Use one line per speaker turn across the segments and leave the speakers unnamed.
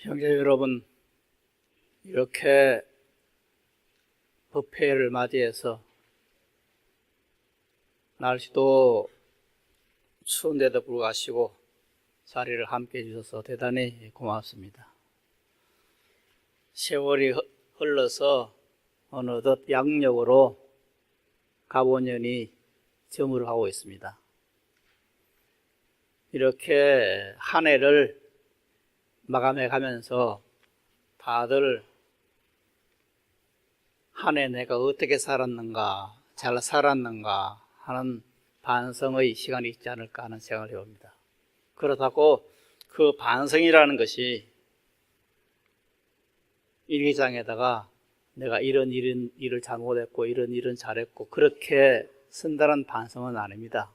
형제 여러분, 이렇게 법회를 맞이해서 날씨도 추운데도 불구하고 자리를 함께 해주셔서 대단히 고맙습니다. 세월이 흘러서 어느덧 양력으로 갑오년이 저물어가고 있습니다. 이렇게 한 해를 마감해 가면서 다들 한 해 내가 어떻게 살았는가, 잘 살았는가 하는 반성의 시간이 있지 않을까 하는 생각을 해봅니다. 그렇다고 그 반성이라는 것이 일기장에다가 내가 이런 일을 잘못했고 이런 일은 잘했고 그렇게 쓴다는 반성은 아닙니다.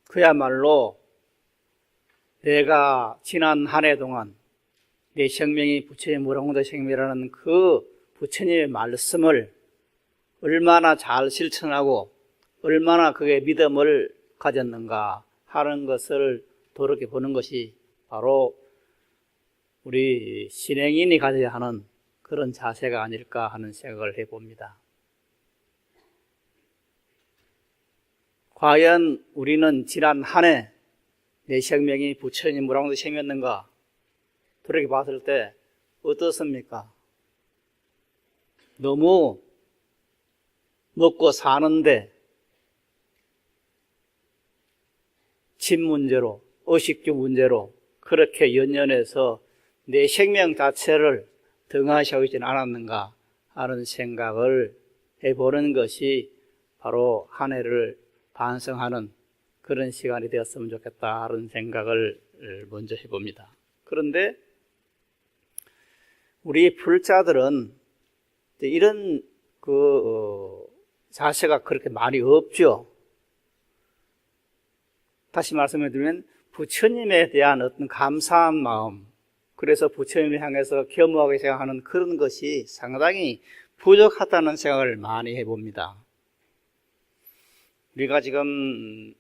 그야말로 내가 지난 한 해 동안 내 생명이 부처의 무량공대 생명이라는 그 부처님의 말씀을 얼마나 잘 실천하고 얼마나 그의 믿음을 가졌는가 하는 것을 돌이켜보는 것이 바로 우리 신행인이 가져야 하는 그런 자세가 아닐까 하는 생각을 해봅니다. 과연 우리는 지난 한 해 내 생명이 부처님 무량공대 생명이었는가 돌이켜봤을 때 어떻습니까? 너무 먹고 사는데 집 문제로, 의식주 문제로 그렇게 연연해서 내 생명 자체를 등한시하고 있지는 않았는가 하는 생각을 해보는 것이 바로 한 해를 반성하는 그런 시간이 되었으면 좋겠다 하는 생각을 먼저 해봅니다. 그런데 우리 불자들은 이런 자세가 그렇게 많이 없죠. 다시 말씀해 드리면 부처님에 대한 어떤 감사한 마음, 그래서 부처님을 향해서 겸허하게 생각하는 그런 것이 상당히 부족하다는 생각을 많이 해봅니다. 우리가 지금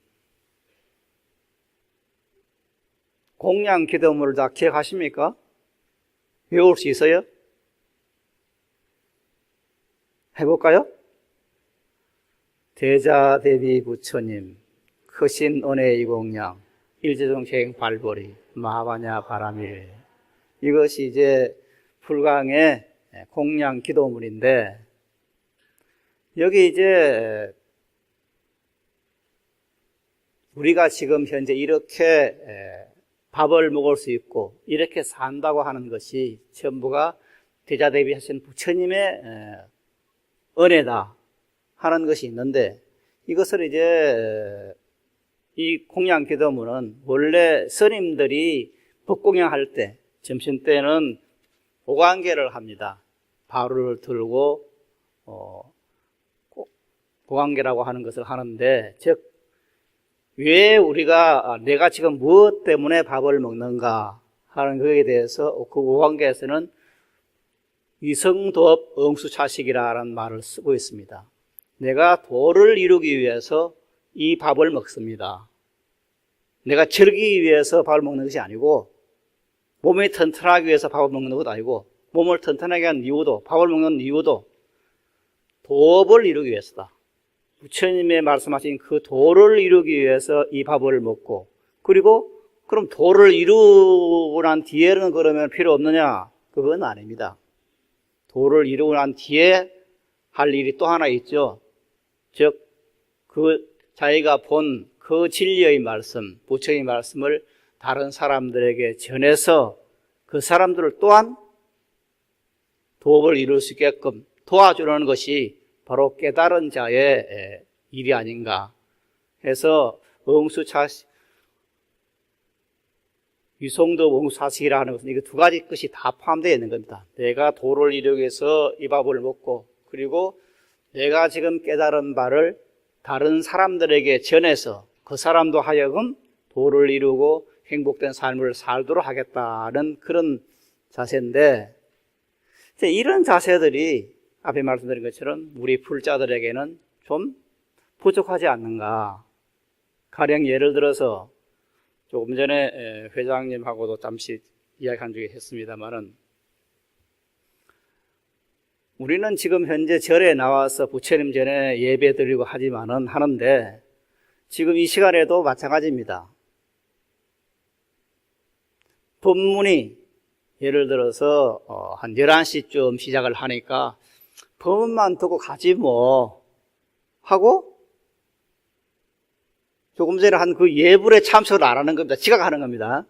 공양 기도문을 다 기억하십니까? 외울 수 있어요? 해볼까요? 대자대비 부처님 크신 은혜의 공양 일제정생 발보리 마하바냐 바라밀, 이것이 이제 불강의 공양 기도문인데, 여기 이제 우리가 지금 현재 이렇게 밥을 먹을 수 있고 이렇게 산다고 하는 것이 전부가 대자대비 하신 부처님의 은혜다 하는 것이 있는데, 이것을 이제 이 공양 기도문은 원래 스님들이 법공양할 때 점심 때는 오광계를 합니다. 바루를 들고 오광계라고 하는 것을 하는데, 즉 왜 우리가 내가 지금 무엇 때문에 밥을 먹는가 하는 것에 대해서 그 오광계에서는 위성도업 응수차식이라는 말을 쓰고 있습니다. 내가 도를 이루기 위해서 이 밥을 먹습니다. 내가 즐기기 위해서 밥을 먹는 것이 아니고, 몸이 튼튼하기 위해서 밥을 먹는 것도 아니고, 몸을 튼튼하게 하는 이유도, 밥을 먹는 이유도 도업을 이루기 위해서다. 부처님의 말씀하신 그 도를 이루기 위해서 이 밥을 먹고, 그리고 그럼 도를 이루고 난 뒤에는 그러면 필요 없느냐? 그건 아닙니다. 도를 이루고 난 뒤에 할 일이 또 하나 있죠. 즉 그 자기가 본 그 진리의 말씀, 부처의 말씀을 다른 사람들에게 전해서 그 사람들을 또한 도업을 이룰 수 있게끔 도와주는 것이 바로 깨달은 자의 일이 아닌가 해서 위성도 응수차식이라 하는 것은 이거 두 가지 것이 다 포함되어 있는 겁니다. 내가 도를 이루기 위해서 이 밥을 먹고, 그리고 내가 지금 깨달은 바를 다른 사람들에게 전해서 그 사람도 하여금 도를 이루고 행복된 삶을 살도록 하겠다는 그런 자세인데, 이런 자세들이 앞에 말씀드린 것처럼 우리 불자들에게는 좀 부족하지 않는가. 가령 예를 들어서 조금 전에 회장님하고도 잠시 이야기한 적이 했습니다만은, 우리는 지금 현재 절에 나와서 부처님 전에 예배 드리고 하는데, 지금 이 시간에도 마찬가지입니다. 법문이 예를 들어서 한 11시쯤 시작을 하니까 법문만 듣고 가지 뭐 하고 조금 전에 한 그 예불에 참석을 안 하는 겁니다. 지각하는 겁니다.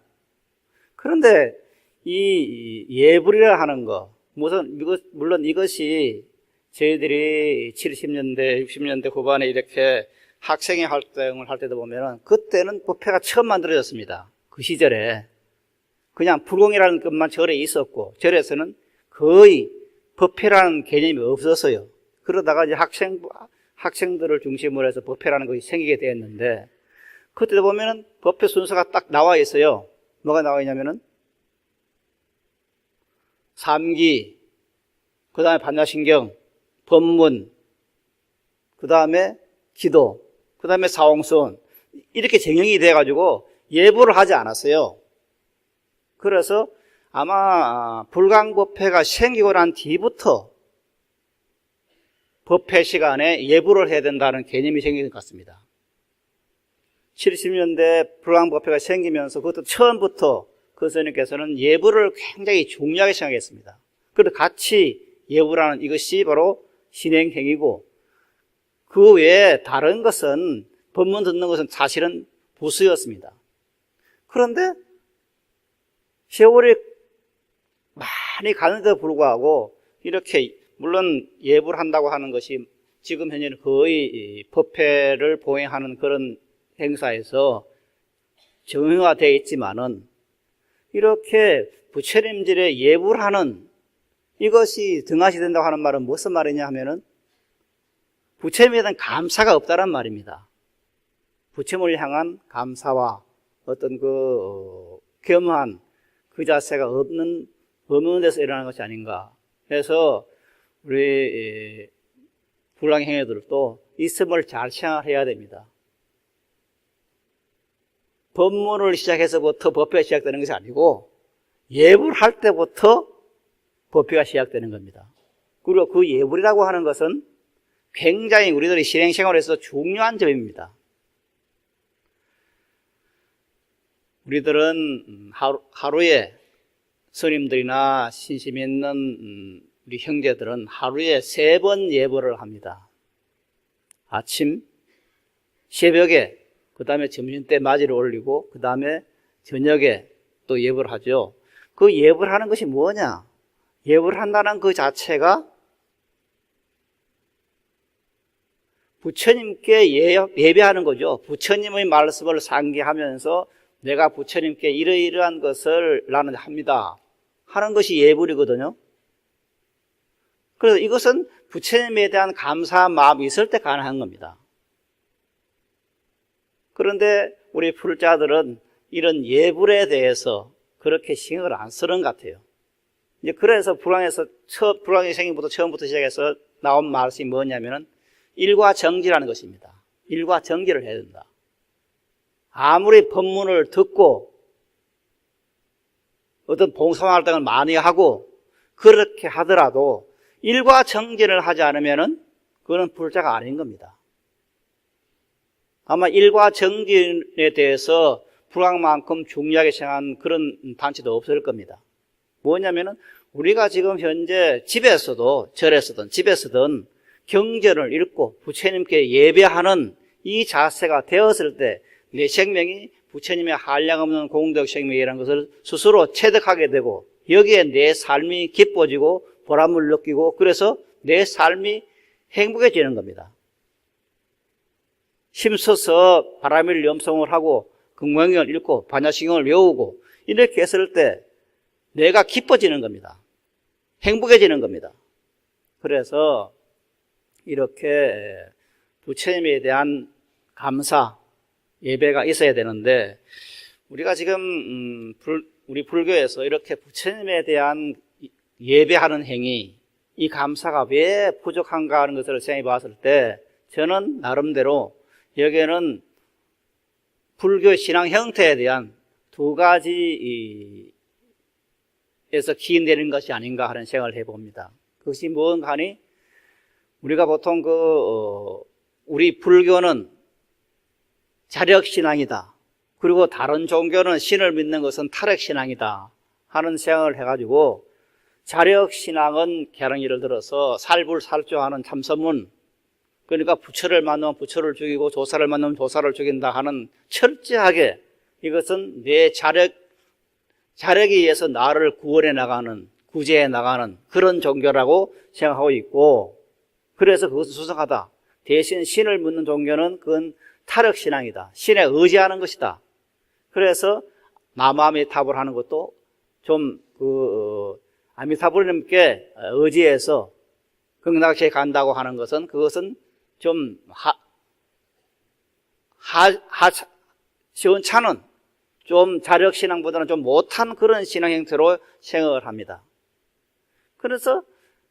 그런데 이 예불이라 하는 거, 물론 이것이 저희들이 70년대, 60년대 후반에 이렇게 학생회 활동을 할 때도 보면은 그때는 법회가 처음 만들어졌습니다. 그 시절에. 그냥 불공이라는 것만 절에 있었고, 절에서는 거의 법회라는 개념이 없었어요. 그러다가 이제 학생들을 중심으로 해서 법회라는 것이 생기게 되었는데, 그때도 보면은 법회 순서가 딱 나와 있어요. 뭐가 나와 있냐면은, 삼기, 그 다음에 반야신경, 법문, 그 다음에 기도, 그 다음에 사홍선, 이렇게 정형이 돼가지고 예불을 하지 않았어요. 그래서 아마 불광법회가 생기고 난 뒤부터 법회 시간에 예불을 해야 된다는 개념이 생긴 것 같습니다. 70년대 불광법회가 생기면서 그것도 처음부터 그 스님께서는 예불을 굉장히 중요하게 생각했습니다. 그래서 같이 예불하는 이것이 바로 신행행위고, 그 외에 다른 것은, 법문 듣는 것은 사실은 부수였습니다. 그런데 세월이 많이 가는데도 불구하고 이렇게, 물론 예불 한다고 하는 것이 지금 현재는 거의 법회를 보행하는 그런 행사에서 정형화되어 있지만은, 이렇게 부처님들의 예불하는 이것이 등하시 된다고 하는 말은 무슨 말이냐 하면은, 부처님에 대한 감사가 없다란 말입니다. 부처님을 향한 감사와 어떤 겸한 그 자세가 없는 데서 일어나는 것이 아닌가 해서, 우리 불광행위들도 있음을 잘 생각해야 됩니다. 법문을 시작해서부터 법회가 시작되는 것이 아니고 예불할 때부터 법회가 시작되는 겁니다. 그리고 그 예불이라고 하는 것은 굉장히 우리들이 실행생활에서 중요한 점입니다. 우리들은 하루에, 스님들이나 신심 있는 우리 형제들은 하루에 3번 예불을 합니다. 아침, 새벽에, 그 다음에 점심때 맞이를 올리고, 그 다음에 저녁에 또 예불을 하죠. 그 예불하는 것이 뭐냐? 예불한다는 그 자체가 부처님께 예배하는 거죠. 부처님의 말씀을 상기하면서 내가 부처님께 이러이러한 것을 나는 합니다 하는 것이 예불이거든요. 그래서 이것은 부처님에 대한 감사한 마음이 있을 때 가능한 겁니다. 그런데 우리 불자들은 이런 예불에 대해서 그렇게 신경을 안 쓰는 것 같아요. 이제 그래서 불광이 생긴부터 처음부터 시작해서 나온 말씀이 뭐냐면은 일과정지라는 것입니다. 일과정지를 해야 된다. 아무리 법문을 듣고 어떤 봉사활동을 많이 하고 그렇게 하더라도 일과정지를 하지 않으면은 그거는 불자가 아닌 겁니다. 아마 일과정지에 대해서 불광만큼 중요하게 생각한 그런 단체도 없을 겁니다. 뭐냐면은 우리가 지금 현재 집에서도, 절에서든 집에서든 경전을 읽고 부처님께 예배하는 이 자세가 되었을 때 내 생명이 부처님의 한량없는 공덕 생명이라는 것을 스스로 체득하게 되고, 여기에 내 삶이 기뻐지고 보람을 느끼고, 그래서 내 삶이 행복해지는 겁니다. 힘써서 바라밀 염송을 하고 금강경을 읽고 반야신경을 외우고 이렇게 했을 때 내가 기뻐지는 겁니다. 행복해지는 겁니다. 그래서 이렇게 부처님에 대한 감사, 예배가 있어야 되는데, 우리가 지금 우리 불교에서 이렇게 부처님에 대한 예배하는 행위, 이 감사가 왜 부족한가 하는 것을 생각해 봤을 때, 저는 나름대로 여기에는 불교 신앙 형태에 대한 두 가지에서 기인되는 것이 아닌가 하는 생각을 해봅니다. 그것이 뭔가 하니 우리가 보통 우리 불교는 자력신앙이다. 그리고 다른 종교는 신을 믿는 것은 타력신앙이다 하는 생각을 해가지고 자력신앙은 개랑 예를 들어서 살불살조하는 참선문, 그러니까 부처를 만나면 부처를 죽이고 조사를 만나면 조사를 죽인다 하는 철저하게 이것은 내 자력에 의해서 나를 구원해 나가는, 구제해 나가는 그런 종교라고 생각하고 있고, 그래서 그것은 수상하다. 대신 신을 믿는 종교는 그건 타력신앙이다. 신에 의지하는 것이다. 그래서 남아미타불 하는 것도 좀 아미타불님께 의지해서 극락시에 간다고 하는 것은 그것은 좀 시원찮은 좀 자력신앙보다는 좀 못한 그런 신앙 형태로 생각을 합니다. 그래서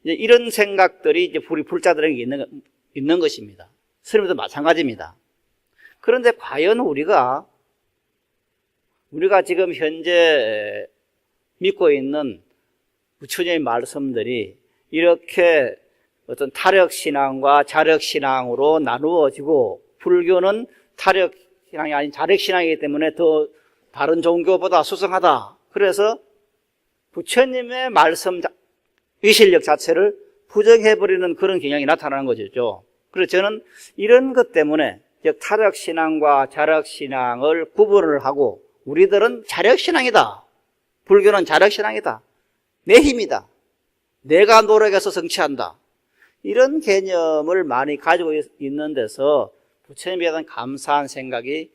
이제 이런 생각들이 이제 우리 불자들에게 있는 것입니다. 스님도 마찬가지입니다. 그런데 과연 우리가 지금 현재 믿고 있는 부처님의 말씀들이 이렇게 어떤 타력신앙과 자력신앙으로 나누어지고, 불교는 타력신앙이 아닌 자력신앙이기 때문에 더 다른 종교보다 수승하다. 그래서 부처님의 말씀 위실력 자체를 부정해버리는 그런 경향이 나타나는 것이죠. 그래서 저는 이런 것 때문에 즉 타력신앙과 자력신앙을 구분을 하고, 우리들은 자력신앙이다. 불교는 자력신앙이다. 내 힘이다. 내가 노력해서 성취한다. 이런 개념을 많이 가지고 있는 데서 부처님에 대한 감사한 생각이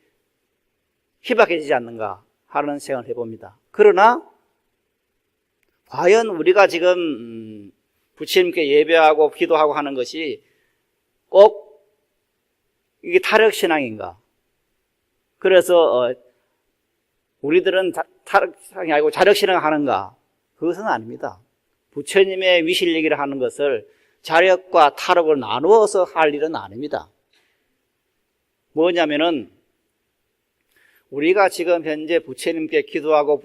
희박해지지 않는가 하는 생각을 해봅니다. 그러나 과연 우리가 지금 부처님께 예배하고 기도하고 하는 것이 꼭 이게 타력신앙인가? 그래서 우리들은 타력신앙이 아니고 자력신앙을 하는가? 그것은 아닙니다. 부처님의 위실력이라 하는 것을 자력과 타력을 나누어서 할 일은 아닙니다. 뭐냐면은 우리가 지금 현재 부처님께 기도하고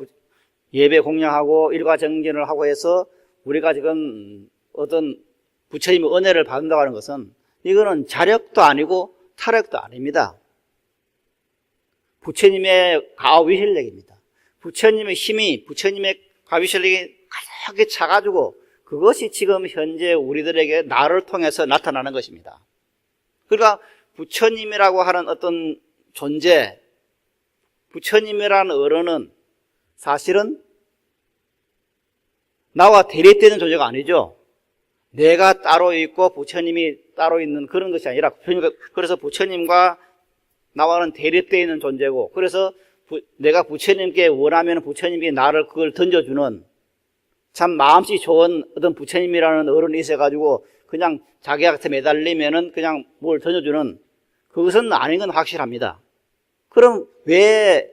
예배 공양하고 일과정진을 하고 해서 우리가 지금 어떤 부처님의 은혜를 받는다고 하는 것은 이거는 자력도 아니고 타력도 아닙니다. 부처님의 가위실력입니다. 부처님의 힘이, 부처님의 가위실력이 가득히 차가지고 그것이 지금 현재 우리들에게 나를 통해서 나타나는 것입니다. 그러니까 부처님이라고 하는 어떤 존재, 부처님이라는 어른은 사실은 나와 대립되는 존재가 아니죠. 내가 따로 있고 부처님이 따로 있는 그런 것이 아니라, 그래서 부처님과 나와는 대립되어 있는 존재고, 그래서 내가 부처님께 원하면 부처님이 나를 그걸 던져주는 참 마음씨 좋은 어떤 부처님이라는 어른이 있어가지고 그냥 자기한테 매달리면은 그냥 뭘 던져주는, 그것은 아닌 건 확실합니다. 그럼 왜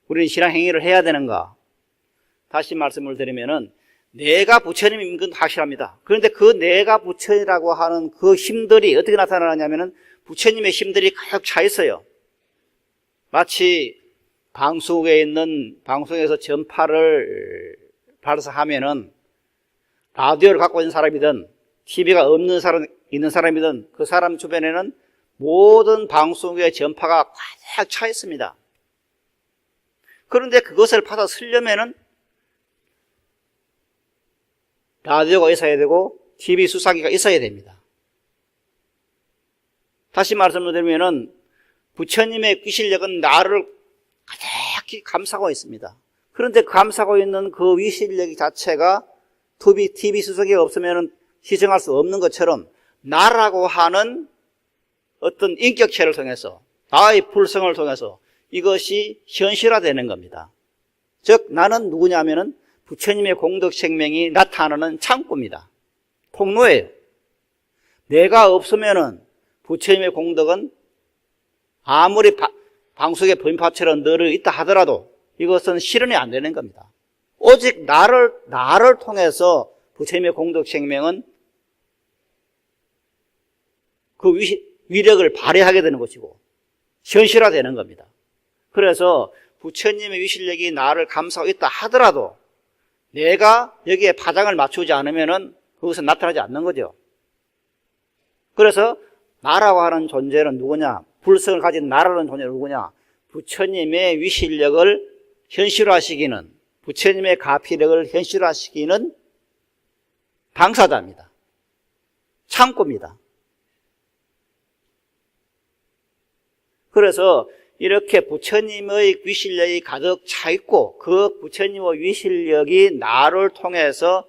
우리는 신앙 행위를 해야 되는가? 다시 말씀을 드리면은 내가 부처님인 건 확실합니다. 그런데 그 내가 부처라고 하는 그 힘들이 어떻게 나타나냐면은 부처님의 힘들이 가득 차 있어요. 마치 방송국에 있는, 방송에서 전파를 발사하면은 라디오를 갖고 있는 사람이든 TV가 없는 사람, 있는 사람이든 그 사람 주변에는 모든 방송국의 전파가 가득 차 있습니다. 그런데 그것을 받아 쓰려면은 라디오가 있어야 되고 TV 수사기가 있어야 됩니다. 다시 말씀드리면은 부처님의 위실력은 나를 가득히 감싸고 있습니다. 그런데 감싸고 있는 그 위실력 자체가 TV 수사기가 없으면 시정할 수 없는 것처럼 나라고 하는 어떤 인격체를 통해서, 나의 불성을 통해서 이것이 현실화되는 겁니다. 즉 나는 누구냐면은 부처님의 공덕 생명이 나타나는 창구입니다. 통로예요. 내가 없으면은 부처님의 공덕은 아무리 방송의 분파처럼 늘 있다 하더라도 이것은 실현이 안 되는 겁니다. 오직 나를 통해서 부처님의 공덕 생명은 그 위력을 발휘하게 되는 것이고 현실화되는 겁니다. 그래서 부처님의 위실력이 나를 감싸고 있다 하더라도 내가 여기에 파장을 맞추지 않으면은 그것은 나타나지 않는 거죠. 그래서 나라고 하는 존재는 누구냐? 불성을 가진 나라는 존재는 누구냐? 부처님의 위실력을 현실화시키는, 부처님의 가피력을 현실화시키는 당사자입니다. 창고입니다. 그래서 이렇게 부처님의 위실력이 가득 차 있고 그 부처님의 위실력이 나를 통해서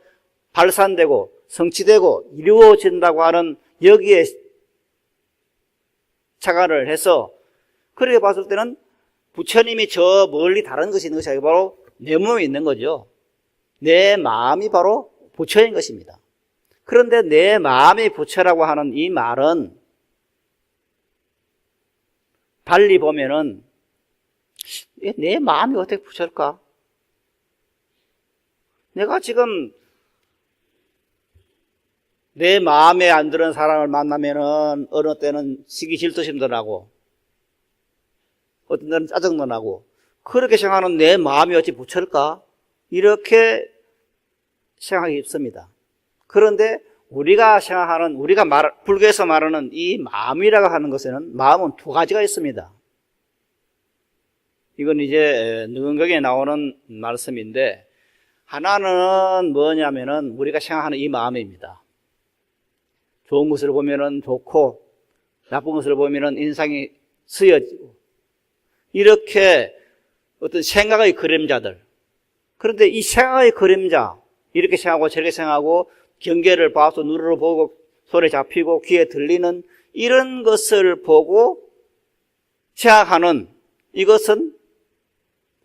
발산되고 성취되고 이루어진다고 하는 여기에 착안을 해서 그렇게 봤을 때는 부처님이 저 멀리 다른 것이 있는 것이 아니고 바로 내 몸에 있는 거죠. 내 마음이 바로 부처인 것입니다. 그런데 내 마음이 부처라고 하는 이 말은 달리 보면은 내 마음이 어떻게 부처일까? 내가 지금 내 마음에 안 드는 사람을 만나면은 어느 때는 시기 질투심도 나고 어떤 때는 짜증도 나고 그렇게 생각하는 내 마음이 어찌 부처일까? 이렇게 생각이 있습니다. 그런데 우리가 생각하는, 불교에서 말하는 이 마음이라고 하는 것에는 마음은 두 가지가 있습니다. 이건 이제 능경에 나오는 말씀인데 하나는 뭐냐면은 우리가 생각하는 이 마음입니다. 좋은 것을 보면은 좋고 나쁜 것을 보면은 인상이 쓰여지고 이렇게 어떤 생각의 그림자들. 그런데 이 생각의 그림자 이렇게 생각하고 저렇게 생각하고 경계를 봐서 눈으로 보고 손에 잡히고 귀에 들리는 이런 것을 보고 생각하는 이것은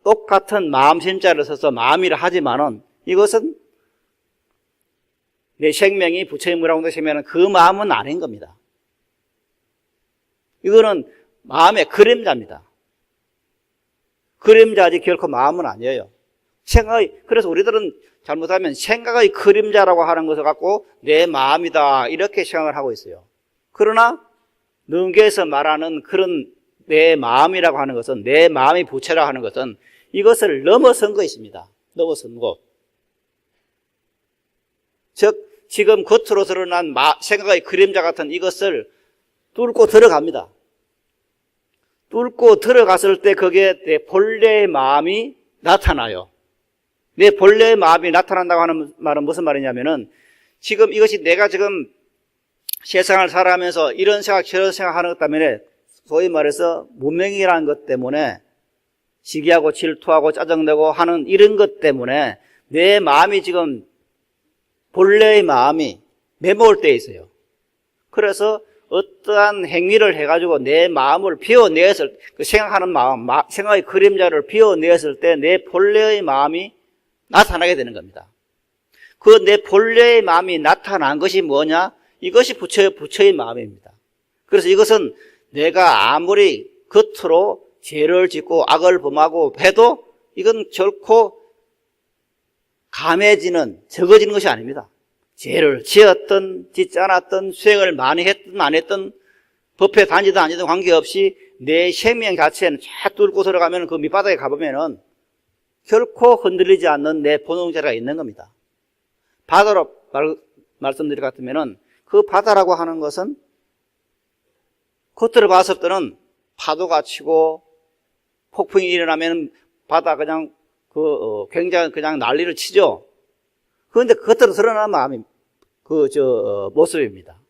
똑같은 마음심자를 써서 마음이라 하지만은 이것은 내 생명이 부처님이라고 하시면 그 마음은 아닌 겁니다. 이거는 마음의 그림자입니다. 그림자지 결코 마음은 아니에요. 그래서 우리들은 잘못하면 생각의 그림자라고 하는 것을 갖고 내 마음이다 이렇게 생각을 하고 있어요. 그러나 능계에서 말하는 그런 내 마음이라고 하는 것은 내 마음이 부처라고 하는 것은 이것을 넘어선 것입니다. 넘어선 것. 즉 지금 겉으로 드러난 생각의 그림자 같은 이것을 뚫고 들어갑니다. 뚫고 들어갔을 때 거기에 내 본래의 마음이 나타나요. 내 본래의 마음이 나타난다고 하는 말은 무슨 말이냐면은 지금 이것이 내가 지금 세상을 살아가면서 이런 생각 저런 생각 하는 것 때문에 소위 말해서 문명이라는 것 때문에 시기하고 질투하고 짜증내고 하는 이런 것 때문에 내 마음이 지금 본래의 마음이 메모올 때 있어요. 그래서 어떠한 행위를 해가지고 내 마음을 비워내었을 그 생각하는 마음, 생각의 그림자를 비워내었을 때 내 본래의 마음이 나타나게 되는 겁니다. 그 내 본래의 마음이 나타난 것이 뭐냐? 이것이 부처의 마음입니다. 그래서 이것은 내가 아무리 겉으로 죄를 짓고 악을 범하고 해도 이건 결코 감해지는, 적어지는 것이 아닙니다. 죄를 지었든 짓지 않았든 수행을 많이 했든 안 했든 법회 다니든 아니든 관계없이 내 생명 자체는 쫙 뚫고 들어가면 그 밑바닥에 가보면은 결코 흔들리지 않는 내 본성자가 있는 겁니다. 바다로 말씀드릴 것 같으면은 그 바다라고 하는 것은 겉으로 봤을 때는 파도가 치고 폭풍이 일어나면 바다 그냥 굉장히 그냥 난리를 치죠. 그런데 겉으로 드러나는 마음이 모습입니다.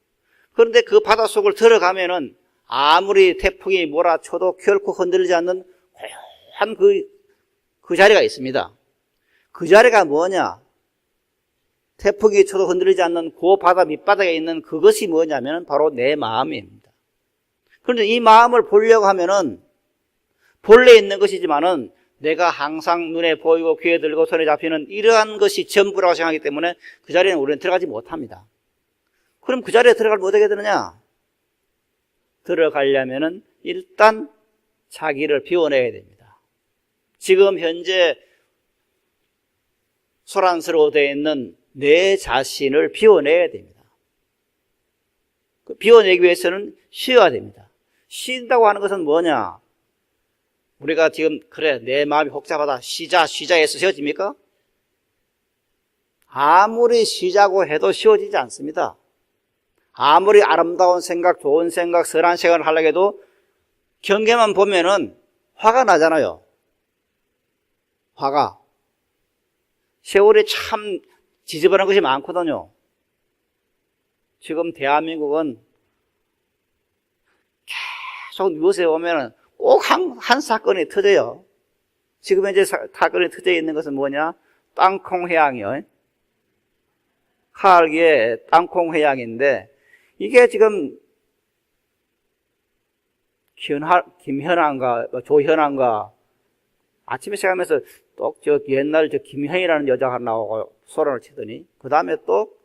그런데 그 바다 속을 들어가면은 아무리 태풍이 몰아쳐도 결코 흔들리지 않는 고요한 그 자리가 있습니다. 그 자리가 뭐냐? 태풍이 쳐도 흔들리지 않는 그 바다 밑바닥에 있는 그것이 뭐냐면 바로 내 마음입니다. 그런데 이 마음을 보려고 하면은 본래 있는 것이지만은 내가 항상 눈에 보이고 귀에 들리고 손에 잡히는 이러한 것이 전부라고 생각하기 때문에 그 자리에는 우리는 들어가지 못합니다. 그럼 그 자리에 들어가면 어떻게 되느냐? 들어가려면은 일단 자기를 비워내야 됩니다. 지금 현재 소란스러워 되어 있는 내 자신을 비워내야 됩니다. 비워내기 위해서는 쉬어야 됩니다. 쉰다고 하는 것은 뭐냐? 우리가 지금 그래 내 마음이 복잡하다 쉬자 해서 쉬워집니까? 아무리 쉬자고 해도 쉬워지지 않습니다. 아무리 아름다운 생각, 좋은 생각, 선한 생각을 하려고 해도 경계만 보면은 화가 나잖아요. 화가. 세월이 참 지저분한 것이 많거든요. 지금 대한민국은 계속 뉴스에 보면은 꼭 한 사건이 터져요. 지금 현재 사건이 터져 있는 것은 뭐냐? 땅콩 회항이요. 카알기의 땅콩 회항인데, 이게 지금 김현아인가 조현아인가 아침에 시작하면서 또 옛날 김현이라는 여자가 나오고 소란을 치더니 그 다음에 또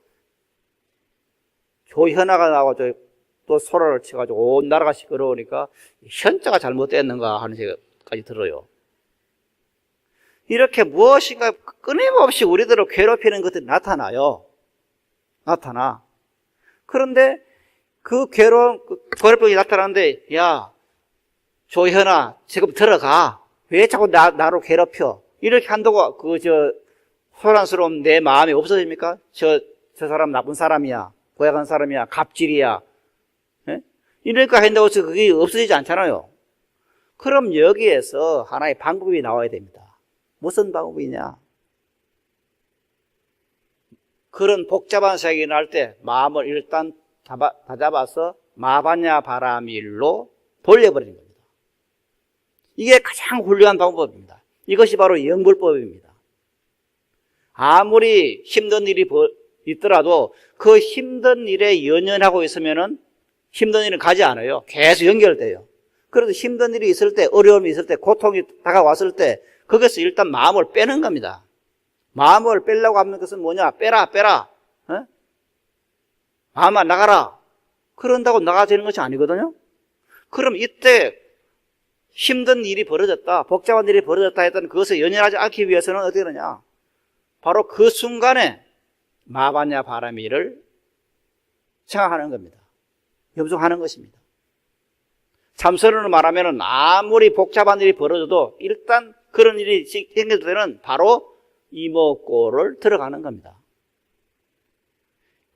조현아가 나오고 또 소란을 치가지고 온 나라가 시끄러우니까 현자가 잘못됐는가 하는 생각까지 들어요. 이렇게 무엇인가 끊임없이 우리들을 괴롭히는 것들이 나타나요. 그런데 그 괴롭힘이 나타나는데, 야, 조현아, 지금 들어가. 왜 자꾸 나로 괴롭혀? 이렇게 한다고, 소란스러운 내 마음이 없어집니까? 저 사람 나쁜 사람이야. 고약한 사람이야. 갑질이야. 예? 이러니까 한다고 해서 그게 없어지지 않잖아요. 그럼 여기에서 하나의 방법이 나와야 됩니다. 무슨 방법이냐? 그런 복잡한 생각이 날 때 마음을 일단 다잡아서 마바냐 바라밀로 돌려버리는 겁니다. 이게 가장 훌륭한 방법입니다. 이것이 바로 영불법입니다. 아무리 힘든 일이 있더라도 그 힘든 일에 연연하고 있으면은 힘든 일은 가지 않아요. 계속 연결돼요. 그래도 힘든 일이 있을 때, 어려움이 있을 때, 고통이 다가왔을 때 거기서 일단 마음을 빼는 겁니다. 마음을 빼려고 하는 것은 뭐냐? 빼라. 어? 마음아 나가라. 그런다고 나가지는 것이 아니거든요. 그럼 이때 힘든 일이 벌어졌다, 복잡한 일이 벌어졌다 했던 그것에 연연하지 않기 위해서는 어떻게 되느냐? 바로 그 순간에 마바냐 바라미를 생각하는 겁니다. 염송하는 것입니다. 참선으로 말하면 아무리 복잡한 일이 벌어져도 일단 그런 일이 생길 때는 바로 이목고를 들어가는 겁니다.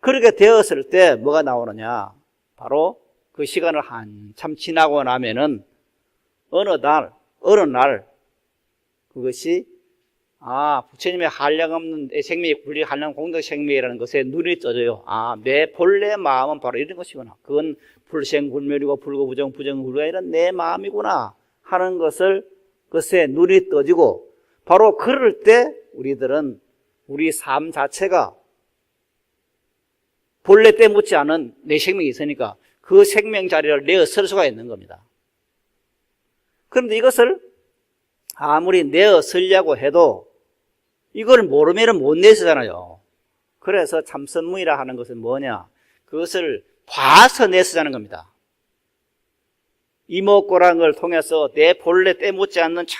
그렇게 되었을 때 뭐가 나오느냐? 바로 그 시간을 한참 지나고 나면은 어느 날 그것이 부처님의 한량없는 생명이 분리 한량 공덕 생명이라는 것에 눈이 떠져요. 내 본래 마음은 바로 이런 것이구나. 그건 불생불멸이고 불고부정 부정불가 이런 내 마음이구나 하는 것에 눈이 떠지고, 바로 그럴 때 우리들은 우리 삶 자체가 본래 때묻지 않은 내 생명이 있으니까 그 생명 자리를 내어설 수가 있는 겁니다. 그런데 이것을 아무리 내어설려고 해도 이걸 모르면 못 내서잖아요. 그래서 참선무이라 하는 것은 뭐냐? 그것을 봐서 내서자는 겁니다. 이목고라는 걸 통해서 내 본래 때묻지 않는 저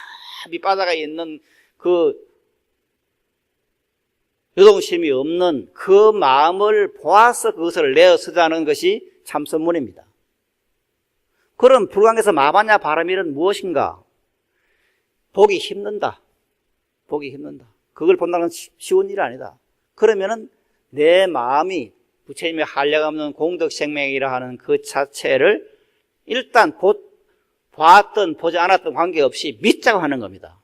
밑바닥에 있는 그 요동심이 없는 그 마음을 보아서 그것을 내어서자는 것이 참선문입니다. 그럼 불광에서 마바냐 바라밀은 무엇인가? 보기 힘든다. 그걸 본다는 건 쉬운 일이 아니다. 그러면은 내 마음이 부처님의 한량없는 공덕생명이라 하는 그 자체를 일단 봤든 보지 않았든 관계없이 믿자고 하는 겁니다.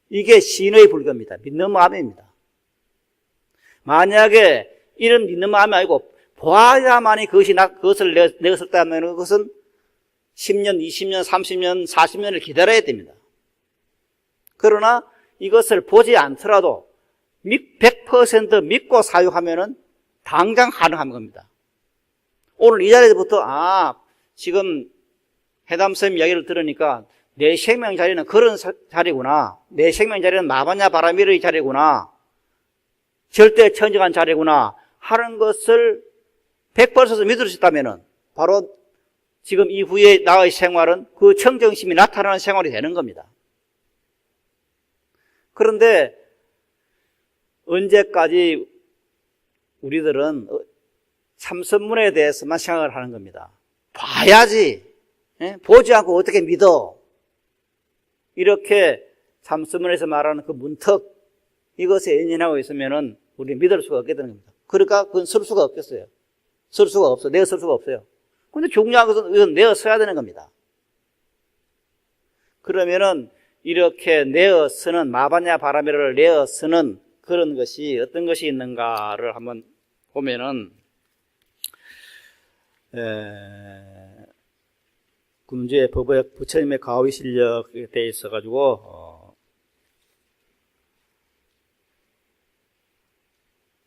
이게 신의 불교입니다. 믿는 마음입니다. 만약에 이런 믿는 마음이 아니고 보아야만이 그것을 내었었다면 그것은 10년, 20년, 30년, 40년을 기다려야 됩니다. 그러나 이것을 보지 않더라도 100% 믿고 사유하면은 당장 가능한 겁니다. 오늘 이 자리에서부터 지금 해담스님 이야기를 들으니까 내 생명 자리는 그런 자리구나. 내 생명 자리는 마바냐 바라밀의 자리구나. 절대 천정한 자리구나 하는 것을 100% 믿을 수 있다면은 바로 지금 이후에 나의 생활은 그 청정심이 나타나는 생활이 되는 겁니다. 그런데 언제까지 우리들은 참선문에 대해서만 생각을 하는 겁니다. 봐야지. 보지 않고 어떻게 믿어? 이렇게 참선문에서 말하는 그 문턱, 이것에 연연하고 있으면은 우리 믿을 수가 없게 되는 겁니다. 그러니까 그건 설 수가 없겠어요. 설 수가 없어. 내어 설 수가 없어요. 근데 중요한 것은 이건 내어 서야 되는 겁니다. 그러면은 이렇게 내어 서는 마바냐 바라미를 내어 서는 그런 것이 어떤 것이 있는가를 한번 보면은 금주의 법의 부처님의 가위 실력에 대해 있어가지고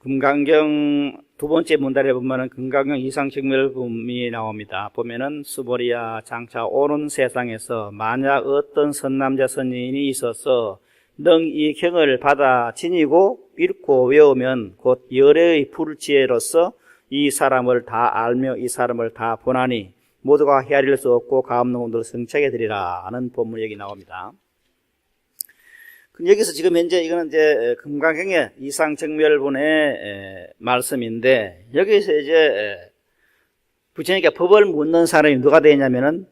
금강경 두 번째 문달에 보면은 금강경 이상증멸금이 나옵니다. 보면은 수보리야 장차 오는 세상에서 만약 어떤 선남자 선인이 있어서 능 이 경을 받아 지니고 읽고 외우면 곧 열애의 불지혜로서 이 사람을 다 알며 이 사람을 다 보나니 모두가 헤아릴 수 없고 가업농원들을 성취하게 되리라 하는 본문 얘기 나옵니다. 여기서 지금 현재 이거는 이제 금강경의 이상정멸본의 말씀인데, 여기서 이제 부처님께 법을 묻는 사람이 누가 되냐면은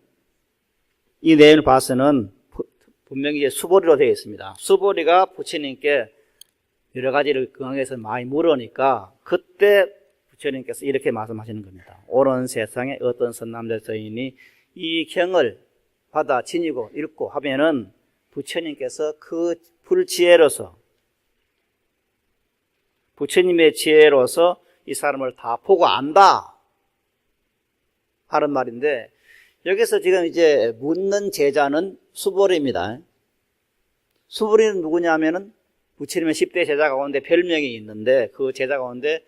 이 내용을 봐서는 분명히 이제 수보리로 되어 있습니다. 수보리가 부처님께 여러 가지를 금강에서 많이 물으니까 그때 부처님께서 이렇게 말씀하시는 겁니다. 오는 세상에 어떤 선남자 서인이 이 경을 받아 지니고 읽고 하면은 부처님께서 그 불지혜로서, 부처님의 지혜로서 이 사람을 다 보고 안다 하는 말인데, 여기서 지금 이제 묻는 제자는 수보리입니다. 수보리는 누구냐 하면은 부처님의 10대 제자 가운데 별명이 있는데, 그 제자 가운데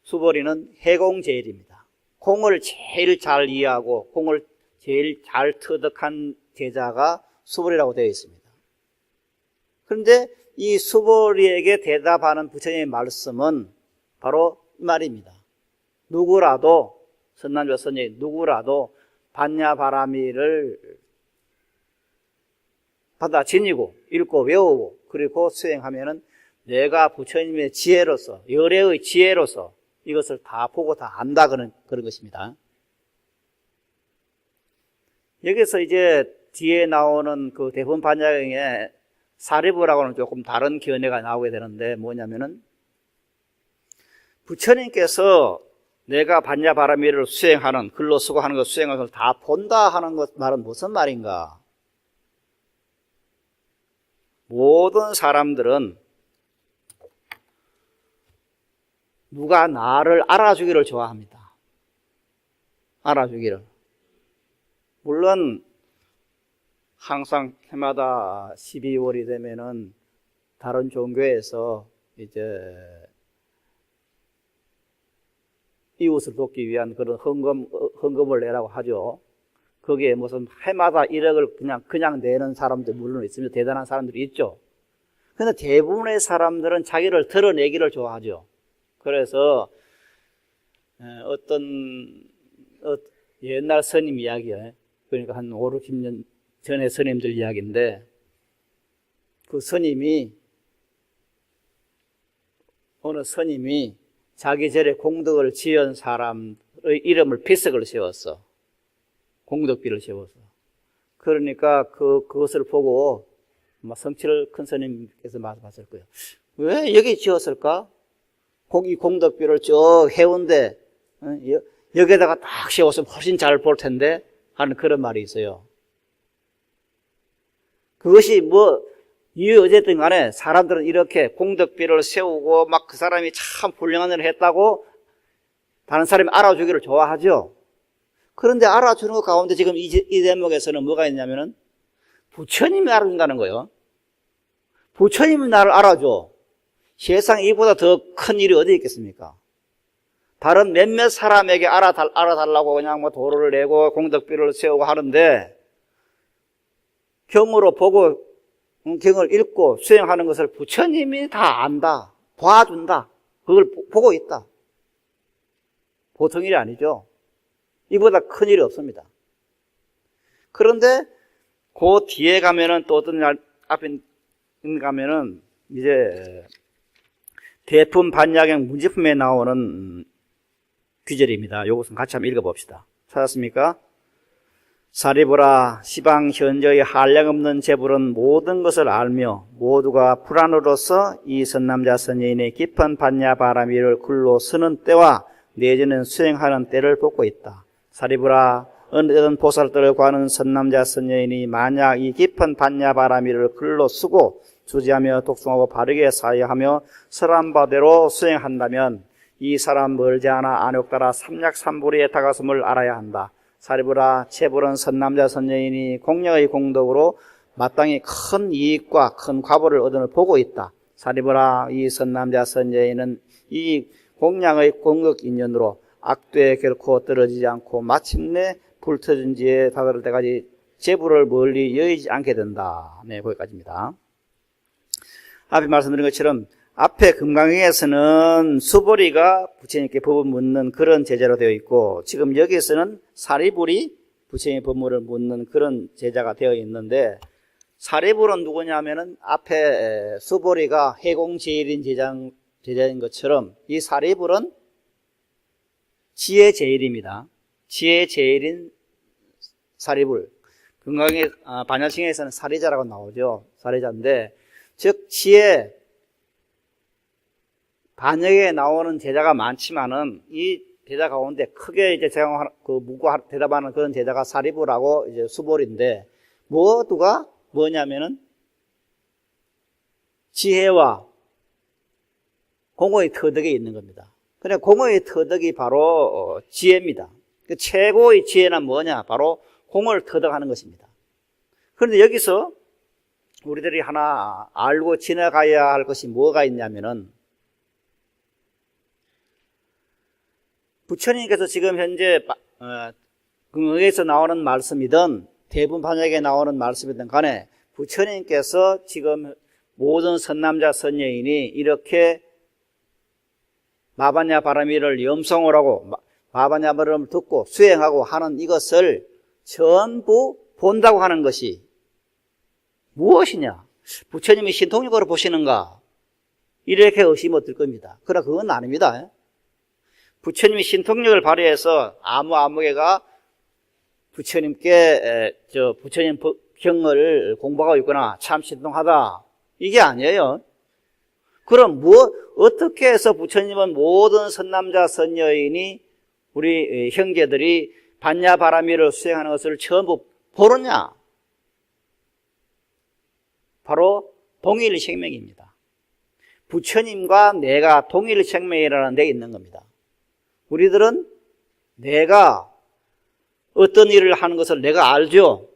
수보리는 해공제일입니다. 공을 제일 잘 이해하고 공을 제일 잘 터득한 제자가 수보리라고 되어 있습니다. 그런데 이 수보리에게 대답하는 부처님의 말씀은 바로 이 말입니다. 누구라도, 선남자 선녀 누구라도 반야바라미를 받아 지니고 읽고 외우고 그리고 수행하면은 내가 부처님의 지혜로서, 열애의 지혜로서 이것을 다 보고 다 안다 그런 것입니다. 여기서 이제 뒤에 나오는 그 대본 반야경의 사리부라고는 조금 다른 견해가 나오게 되는데, 뭐냐면은 부처님께서 내가 반야바라미를 수행하는, 글로 수고하는 것, 수행하는 것을 다 본다 하는 것 말은 무슨 말인가? 모든 사람들은 누가 나를 알아주기를 좋아합니다. 알아주기를. 물론 항상 해마다 12월이 되면은 다른 종교에서 이제 이웃을 돕기 위한 그런 헌금을 내라고 하죠. 거기에 무슨 해마다 1억을 그냥 내는 사람들 물론 있습니다. 대단한 사람들이 있죠. 그런데 대부분의 사람들은 자기를 드러내기를 좋아하죠. 그래서 어떤 옛날 스님 이야기에, 그러니까 한 5, 60년 전의 스님들 이야기인데, 그 어느 스님이 자기 절에 공덕을 지은 사람의 이름을 비석을 세웠어. 공덕비를 세워서. 그러니까 그것을 보고 성칠 큰 스님께서 말씀하실 거예요. 왜 여기 지었을까? 이 공덕비를 쭉 해운대 여기에다가 딱 세웠으면 훨씬 잘 볼 텐데 하는 그런 말이 있어요. 그것이 이유 어쨌든 간에 사람들은 이렇게 공덕비를 세우고 막 그 사람이 참 훌륭한 일을 했다고 다른 사람이 알아주기를 좋아하죠. 그런데 알아주는 것 가운데 지금 이 대목에서는 뭐가 있냐면은 부처님이 알아준다는 거예요. 부처님이 나를 알아줘. 세상에 이보다 더 큰 일이 어디 있겠습니까? 다른 몇몇 사람에게 알아달라고 그냥 도로를 내고 공덕비를 세우고 하는데, 경으로 보고 경을 읽고 수행하는 것을 부처님이 다 안다, 봐준다, 그걸 보고 있다. 보통 일이 아니죠. 이보다 큰 일이 없습니다. 그런데 그 뒤에 가면은 또 어떤 앞에 가면은 이제 대품 반야경 문제품에 나오는 규절입니다. 이것은 같이 한번 읽어봅시다. 찾았습니까? 사리보라, 시방 현저히 한량없는 재물은 모든 것을 알며 모두가 불안으로서 이 선남자 선여인의 깊은 반야 바라미를 글로 쓰는 때와 내지는 수행하는 때를 보고 있다. 사리보라, 어떤 보살들을 구하는 선남자 선여인이 만약 이 깊은 반야 바라미를 글로 쓰고 주지하며 독송하고 바르게 사유하며 설한 바대로 수행한다면 이 사람 멀지 않아 안욕따라 삼약삼불이에 다가섬을 알아야 한다. 사리보라, 체불은 선남자 선여인이 공양의 공덕으로 마땅히 큰 이익과 큰 과보를 얻음을 보고 있다. 사리보라, 이 선남자 선여인은 이 공양의 공덕 인연으로 악도에 결코 떨어지지 않고 마침내 불터진 지에 다다를 때까지 재불을 멀리 여의지 않게 된다. 네, 거기까지입니다. 앞에 말씀드린 것처럼 앞에 금강경에서는 수보리가 부처님께 법을 묻는 그런 제자로 되어 있고, 지금 여기에서는 사리불이 부처님의 법문을 묻는 그런 제자가 되어 있는데, 사리불은 누구냐면은 앞에 수보리가 해공제일인 제자인 것처럼 이 사리불은 지혜제일입니다. 지혜제일인 사리불. 금강의 반야층에서는 사리자라고 나오죠. 사리자인데, 즉 지혜 반역에 나오는 제자가 많지만은 이 제자 가운데 크게 이제 제가 묻고 대답하는 그런 제자가 사리불하고 이제 수보리인데, 모두가 뭐냐면은 지혜와 공의 터득에 있는 겁니다. 그래, 공의 터득이 바로 지혜입니다. 그 최고의 지혜는 뭐냐? 바로 공을 터득하는 것입니다. 그런데 여기서 우리들이 하나 알고 지나가야 할 것이 뭐가 있냐면은, 부처님께서 지금 현재 금강에서 나오는 말씀이든 대분 반역에 나오는 말씀이든 간에 부처님께서 지금 모든 선남자 선여인이 이렇게 마반야 바라미를 염송을 하고 마반야 바라미를 듣고 수행하고 하는 이것을 전부 본다고 하는 것이 무엇이냐? 부처님이 신통력으로 보시는가? 이렇게 의심이 들 겁니다. 그러나 그건 아닙니다. 부처님이 신통력을 발휘해서 아무개가 부처님께 부처님 경을 공부하고 있거나 참 신통하다, 이게 아니에요. 그럼 어떻게 해서 부처님은 모든 선남자 선여인이 우리 형제들이 반야바라미를 수행하는 것을 전부 보느냐? 바로 동일생명입니다. 부처님과 내가 동일생명이라는 데 있는 겁니다. 우리들은 내가 어떤 일을 하는 것을 내가 알죠.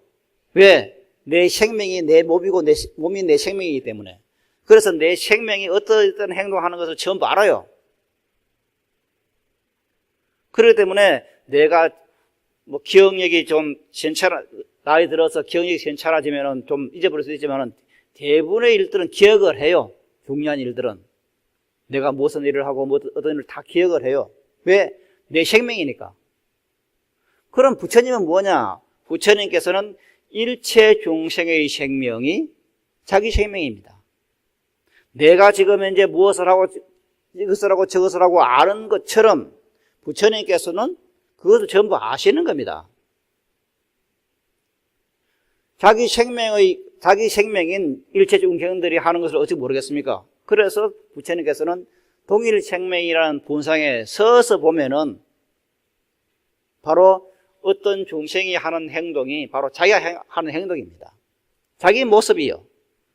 왜? 내 생명이 내 몸이고 내 몸이 내 생명이기 때문에. 그래서 내 생명이 어떤 행동하는 것을 전부 알아요. 그렇기 때문에 내가 기억력이 좀 나이 들어서 기억력이 괜찮아지면 좀 잊어버릴 수 있지만 대부분의 일들은 기억을 해요. 중요한 일들은. 내가 무슨 일을 하고 어떤 일을 다 기억을 해요. 왜? 내 생명이니까. 그럼 부처님은 뭐냐? 부처님께서는 일체 중생의 생명이 자기 생명입니다. 내가 지금 현재 무엇을 하고 이것을 하고 저것을 하고 아는 것처럼 부처님께서는 그것을 전부 아시는 겁니다. 자기 생명인 일체 중생들이 하는 것을 어찌 모르겠습니까? 그래서 부처님께서는 동일 생명이라는 본상에 서서 보면은 바로 어떤 중생이 하는 행동이 바로 자기가 하는 행동입니다. 자기 모습이요.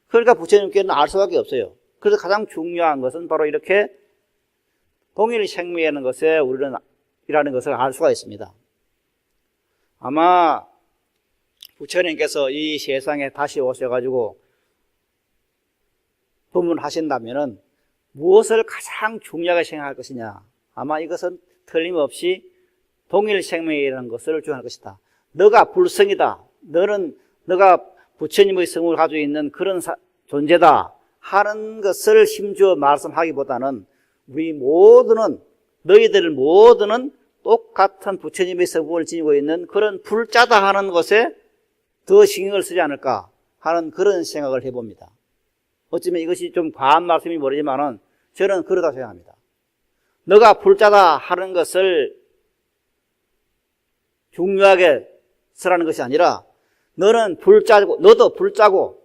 그러니까 부처님께는 알 수밖에 없어요. 그래서 가장 중요한 것은 바로 이렇게 동일 생명이라는 것에 우리는 이라는 것을 알 수가 있습니다. 아마 부처님께서 이 세상에 다시 오셔가지고 법문하신다면은 무엇을 가장 중요하게 생각할 것이냐? 아마 이것은 틀림없이 동일 생명이라는 것을 주장할 것이다. 너가 불성이다. 너가 부처님의 성을 가지고 있는 그런 존재다 하는 것을 힘주어 말씀하기보다는 너희들 모두는 똑같은 부처님의 성품을 지니고 있는 그런 불자다 하는 것에 더 신경을 쓰지 않을까 하는 그런 생각을 해봅니다. 어쩌면 이것이 좀 과한 말씀이 모르지만은 저는 그러다고 생각합니다. 너가 불자다 하는 것을 중요하게 서라는 것이 아니라 너는 불자고 너도 불자고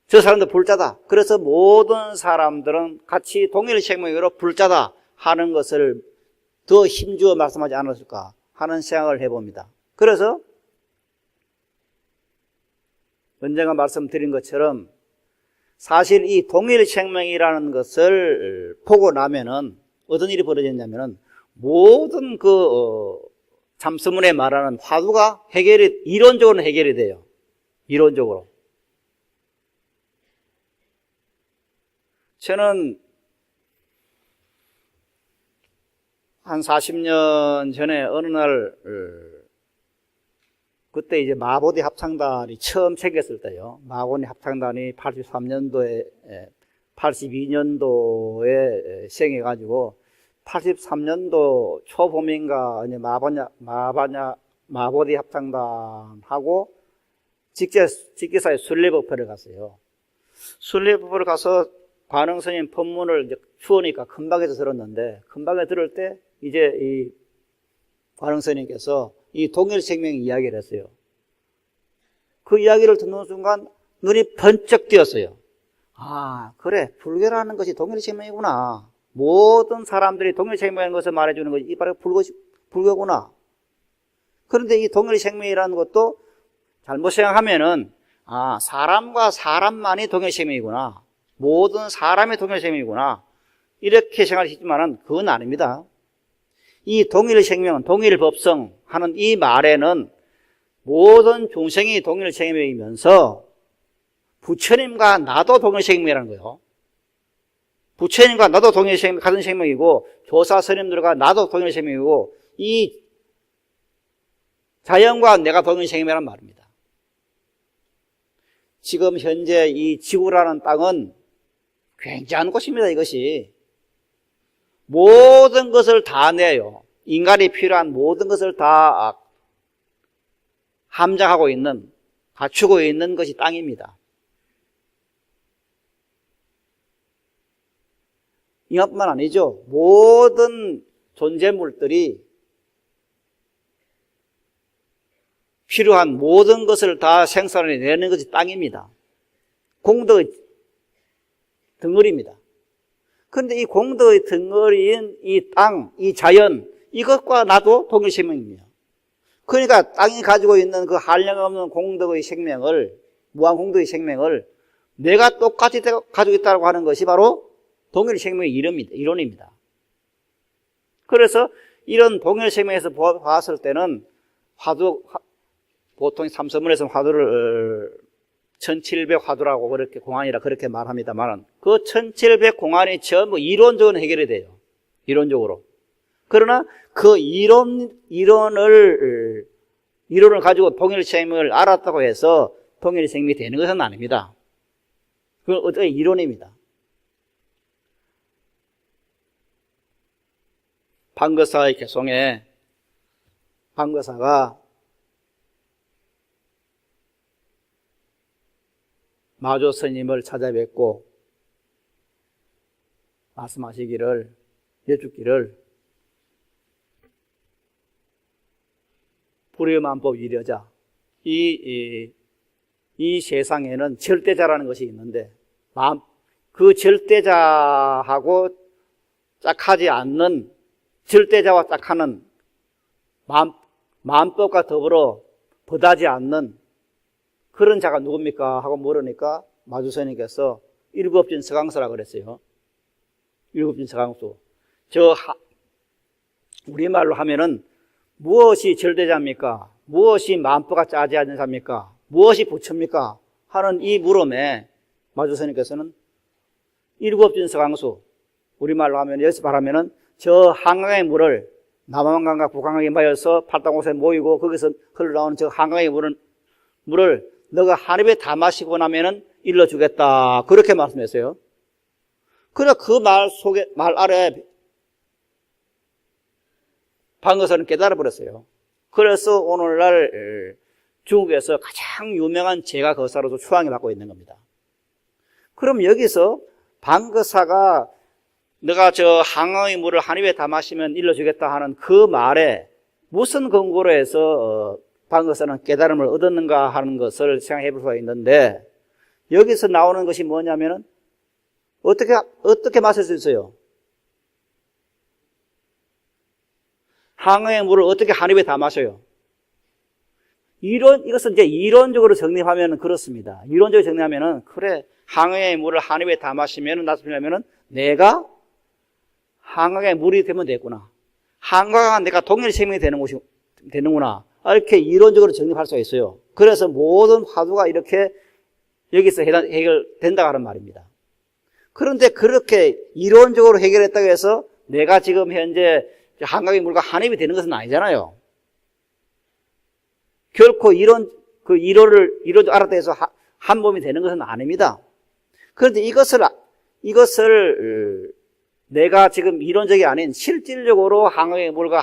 저 사람도 불자다. 그래서 모든 사람들은 같이 동일 생명으로 불자다 하는 것을 더 힘주어 말씀하지 않았을까 하는 생각을 해봅니다. 그래서 언젠가 말씀드린 것처럼 사실 이 동일 생명이라는 것을 보고 나면은 어떤 일이 벌어졌냐면은 모든 잠수문에 말하는 화두가 이론적으로는 해결이 돼요. 이론적으로. 저는 한 40년 전에 어느 날 그때 이제 마보디 합창단이 처음 생겼을 때요. 마보디 합창단이 82년도에 시행해가지고 83년도 초봄인가 이제 마보디 합창단하고 직계사의 순례법회를 갔어요. 순례법회를 가서 관흥 스님 법문을 이제 추우니까 금방에서 들었는데 금방에 들을 때 이제 이 관흥 스님께서 이 동일 생명 이야기를 했어요. 그 이야기를 듣는 순간 눈이 번쩍 띄었어요. 아, 그래. 불교라는 것이 동일 생명이구나. 모든 사람들이 동일 생명이라는 것을 말해주는 것이 바로 불교구나. 그런데 이 동일 생명이라는 것도 잘못 생각하면은 사람과 사람만이 동일 생명이구나. 모든 사람이 동일 생명이구나. 이렇게 생각하시지만은 그건 아닙니다. 이 동일 생명, 동일 법성 하는 이 말에는 모든 중생이 동일 생명이면서 부처님과 나도 동일 생명이라는 거예요. 부처님과 나도 동일 생명, 같은 생명이고 조사 스님들과 나도 동일 생명이고 이 자연과 내가 동일 생명이란 말입니다. 지금 현재 이 지구라는 땅은 굉장한 곳입니다. 이것이 모든 것을 다 내요. 인간이 필요한 모든 것을 다 함장하고 있는, 갖추고 있는 것이 땅입니다. 이것뿐만 아니죠. 모든 존재물들이 필요한 모든 것을 다 생산해내는 것이 땅입니다. 공덕의 덩어리입니다. 그런데 이 공덕의 덩어리인 이 땅, 이 자연, 이것과 나도 동일 생명입니다. 그러니까 땅이 가지고 있는 그 한량없는 공덕의 생명을, 무한 공덕의 생명을 내가 똑같이 가지고 있다고 하는 것이 바로 동일 생명의 이론입니다. 그래서 이런 동일 생명에서 봤을 때는 보통 삼서문에서 화두를 1700 화두라고 그렇게 공안이라 그렇게 말합니다만 그 1700 공안이 전부 이론적으로 해결이 돼요. 이론적으로. 그러나 그 이론을 가지고 동일 생명을 알았다고 해서 동일 생명이 되는 것은 아닙니다. 그건 어떤 이론입니다. 방거사의 개송에 방거사가 마조 스님을 찾아뵙고 말씀하시기를, 여쭙기를 불의만법 위려자, 이 세상에는 절대자라는 것이 있는데 그 절대자하고 짝하지 않는, 절대자와 짝하는 마음법과 더불어 벗하지 않는 그런 자가 누굽니까? 하고 물으니까 마주스님께서 일곱진 서강수라고 그랬어요. 일곱진 서강수. 우리말로 하면은 무엇이 절대자입니까? 무엇이 마음법과 짜지 않는 자입니까? 무엇이 부처입니까? 하는 이 물음에 마주스님께서는 일곱진 서강수, 우리말로 하면 여기서 말하면은 저 한강의 물을 남한강과 북한강에 모여서 팔당곳에 모이고 거기서 흘러나오는 저 한강의 물을 너가 한 입에 다 마시고 나면은 일러주겠다. 그렇게 말씀했어요. 그래, 그 말 아래 방거사는 깨달아버렸어요. 그래서 오늘날 중국에서 가장 유명한 제가 거사로서 추앙을 받고 있는 겁니다. 그럼 여기서 방거사가 너가 저 항아의 물을 한 입에 다 마시면 일러주겠다 하는 그 말에 무슨 근거로 해서 방에서는 깨달음을 얻었는가 하는 것을 생각해 볼 수가 있는데, 여기서 나오는 것이 뭐냐면은 어떻게 마실 수 있어요? 항아의 물을 어떻게 한 입에 다 마셔요? 이것은 이제 이론적으로 정리하면 그렇습니다. 이론적으로 정리하면은, 그래, 항아의 물을 한 입에 다 마시면은, 나서려면은, 내가 항아의 물이 되면 되구나. 항아가 내가 동일 생명이 되는구나. 이렇게 이론적으로 정립할 수가 있어요. 그래서 모든 화두가 이렇게 여기서 해결된다고 하는 말입니다. 그런데 그렇게 이론적으로 해결했다고 해서 내가 지금 현재 한강의 물과 한 입이 되는 것은 아니잖아요. 결코 이론을 알았다 해서 한 몸이 되는 것은 아닙니다. 그런데 이것을 내가 지금 이론적이 아닌 실질적으로 항강의 물과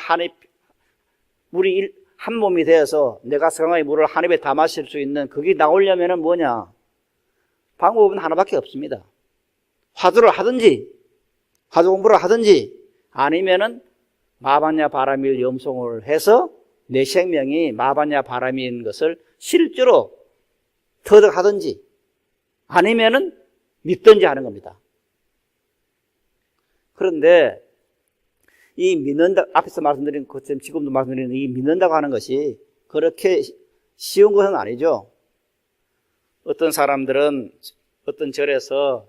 물이 한 몸이 되어서 내가 항강의 물을 한 입에 다 마실 수 있는 그게 나오려면은 뭐냐? 방법은 하나밖에 없습니다. 화두를 하든지, 화두 공부를 하든지, 아니면은 마반야 바람일 염송을 해서 내 생명이 마반야 바람인 것을 실제로 터득하든지, 아니면은 믿든지 하는 겁니다. 그런데 이 믿는다, 앞에서 말씀드린 것처럼 지금도 말씀드린 이 믿는다고 하는 것이 그렇게 쉬운 것은 아니죠. 어떤 사람들은 어떤 절에서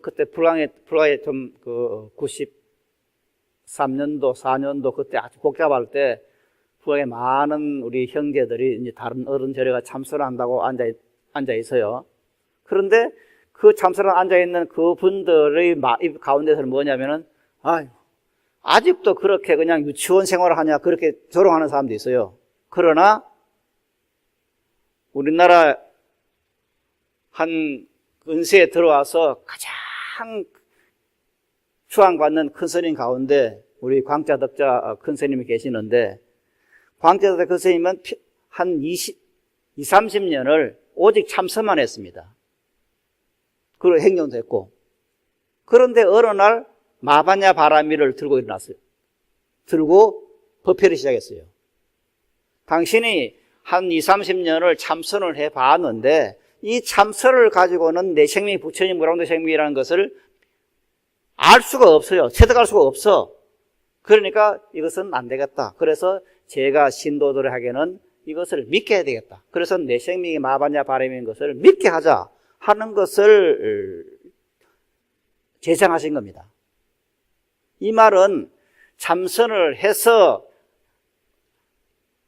그때 불광에 좀 93년도, 4년도 그때 아주 복잡할 때 불광에 많은 우리 형제들이 이제 다른 어른 절에 참선한다고 앉아 있어요. 그런데 그 참선을 앉아 있는 그 분들의 가운데서는 뭐냐면은, 아직도 그렇게 그냥 유치원 생활을 하냐, 그렇게 조롱하는 사람도 있어요. 그러나 우리나라 한 은세에 들어와서 가장 추앙받는 큰 스님 가운데 우리 광자덕자 큰 스님이 계시는데, 광자덕자 큰 스님은 한 30년을 오직 참선만 했습니다. 그리고 행정도 했고, 그런데 어느 날 마반야 바라미를 들고 일어났어요. 들고 법회를 시작했어요. 당신이 한 30년을 참선을 해봤는데 이 참선을 가지고는 내 생명이 부처님 무량도 생명이라는 것을 알 수가 없어요. 체득할 수가 없어. 그러니까 이것은 안 되겠다. 그래서 제가 신도들에게는 이것을 믿게 해야 되겠다. 그래서 내 생명이 마반야 바람인 것을 믿게 하자 하는 것을 제정하신 겁니다. 이 말은 참선을 해서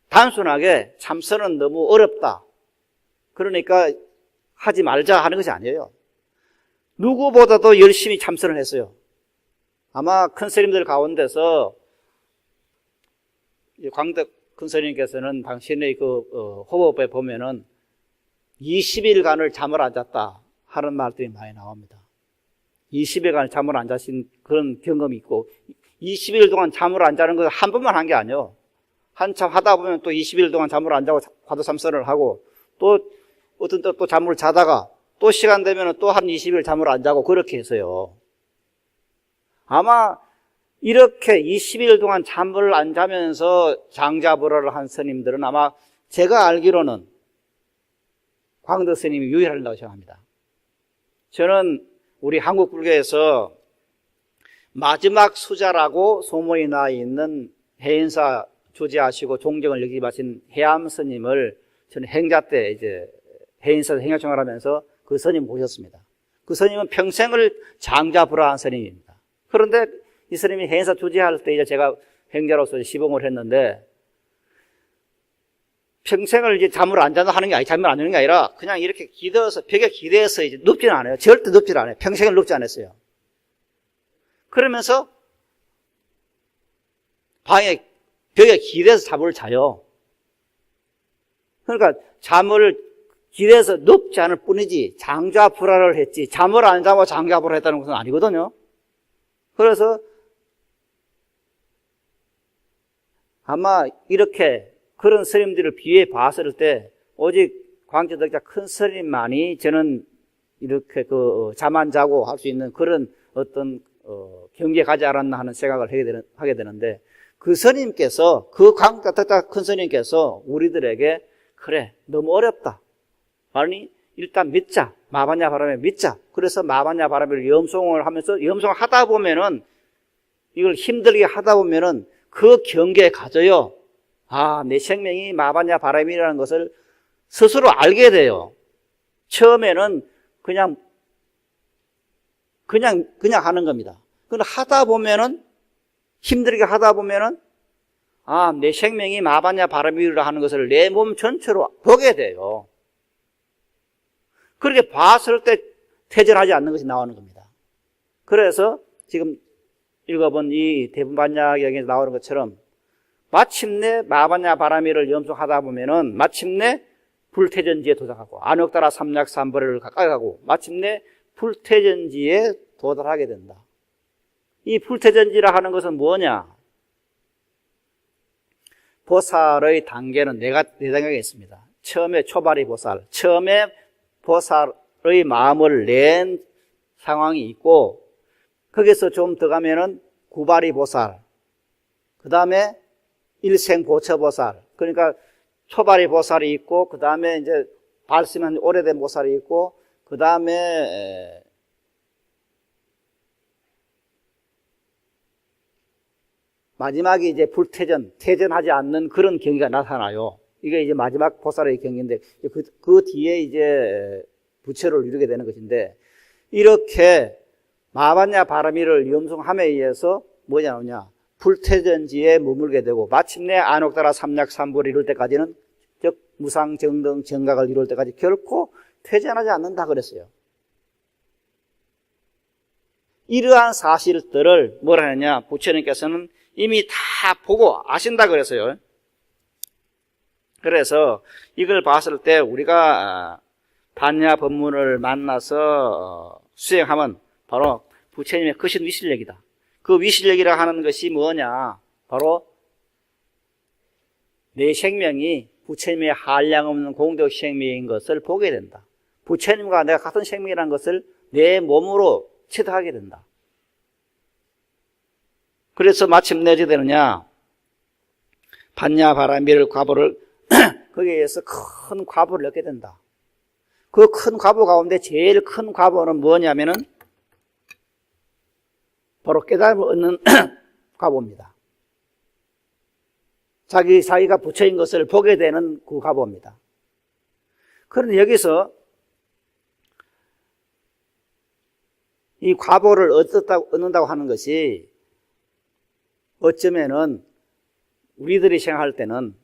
단순하게 참선은 너무 어렵다, 그러니까 하지 말자 하는 것이 아니에요. 누구보다도 열심히 참선을 했어요. 아마 큰 스님들 가운데서 광덕 큰 스님께서는 당신의 호법에 보면은 20일간을 잠을 안 잤다 하는 말들이 많이 나옵니다. 20일간 잠을 안 자신 그런 경험이 있고, 20일 동안 잠을 안 자는 것을 한 번만 한 게 아니에요. 한참 하다 보면 또 20일 동안 잠을 안 자고 화두 참선을 하고, 또 어떤 때 또 잠을 자다가 또 시간 되면 또 한 20일 잠을 안 자고 그렇게 해서요. 아마 이렇게 20일 동안 잠을 안 자면서 장자불화를 한 스님들은 아마 제가 알기로는 광덕 스님이 유일하다고 생각합니다. 저는 우리 한국 불교에서 마지막 수자라고 소문이 나 있는 해인사 주재하시고 종정을 여기 마신 해암 스님을 저는 행자 때 이제 해인사에서 행야청을 하면서 그 스님 모셨습니다. 그 스님은 평생을 장자불화한 스님입니다. 그런데 이 스님이 해인사 주재할 때 이제 제가 행자로서 시봉을 했는데, 평생을 이제 잠을 안 자는 하는 게 잠을 안 자는 게 아니라 그냥 이렇게 기대어서 벽에 기대어서 이제 눕지는 않아요. 절대 눕지는 않아요. 평생을 눕지 않았어요. 그러면서 벽에 기대서 잠을 자요. 그러니까 잠을 기대서 눕지 않을 뿐이지 장자불화를 했지 잠을 안 자고 장자불화 했다는 것은 아니거든요. 그래서 아마 이렇게 그런 스님들을 비해 봤을 때 오직 광자덕자 큰 스님만이 저는 이렇게 잠 안 자고 할 수 있는 그런 어떤 경계에 가지 않았나 하는 생각을 하게 되는데, 그 스님께서, 그 강가닥닥 큰 스님께서 우리들에게 그래, 너무 어렵다. 아니, 일단 믿자. 마바냐 바람에 믿자. 그래서 마바냐 바람을 염송을 하면서 염송을 하다 보면은 이걸 힘들게 하다 보면은 그 경계에 가져요. 아, 내 생명이 마바냐 바람이라는 것을 스스로 알게 돼요. 처음에는 그냥 하는 겁니다. 그런데 하다 보면은, 힘들게 하다 보면은, 아, 내 생명이 마바냐 바람이라 하는 것을 내 몸 전체로 보게 돼요. 그렇게 봤을 때 퇴전하지 않는 것이 나오는 겁니다. 그래서 지금 읽어본 이 대분반야경에서 나오는 것처럼 마침내 마바냐 바람이를 염송하다 보면은 마침내 불퇴전지에 도착하고 안옥따라 삼약삼벌을 가까이 가고 마침내 불퇴전지에 도달하게 된다. 이 불퇴전지라 하는 것은 뭐냐? 보살의 단계는 네 단계가 있습니다. 처음에 초발이 보살, 처음에 보살의 마음을 낸 상황이 있고, 거기서 좀 더 가면은 구발이 보살, 그 다음에 일생보처보살, 그러니까 초발이 보살이 있고, 그 다음에 이제 발심한 오래된 보살이 있고, 그 다음에 마지막에 이제 불퇴전, 퇴전하지 않는 그런 경기가 나타나요. 이게 이제 마지막 보살의 경기인데, 그 뒤에 이제 부처를 이루게 되는 것인데, 이렇게 마바냐 바람이를 염송함에 의해서 뭐냐 나오냐, 불퇴전지에 머물게 되고, 마침내 안옥따라 삼약삼불을 이룰 때까지는, 즉 무상정등 정각을 이룰 때까지 결코 퇴전하지 않는다 그랬어요. 이러한 사실들을 뭐라 하느냐, 부처님께서는 이미 다 보고 아신다 그랬어요. 그래서 이걸 봤을 때 우리가 반야 법문을 만나서 수행하면 바로 부처님의 크신 위실력이다. 그 위실력이라 하는 것이 뭐냐, 바로 내 생명이 부처님의 한량없는 공덕 생명인 것을 보게 된다. 부처님과 내가 같은 생명이라는 것을 내 몸으로 체득하게 된다. 그래서 마침내 어떻게 되느냐, 반야 바람일 과보를 거기에 의해서 큰 과보를 얻게 된다. 그 큰 과보 가운데 제일 큰 과보는 뭐냐면은 바로 깨달음을 얻는 과보입니다. 자기가 부처인 것을 보게 되는 그 과보입니다. 그런데 여기서 이 과보를 얻는다고 하는 것이 어쩌면은 우리들이 생각할 때는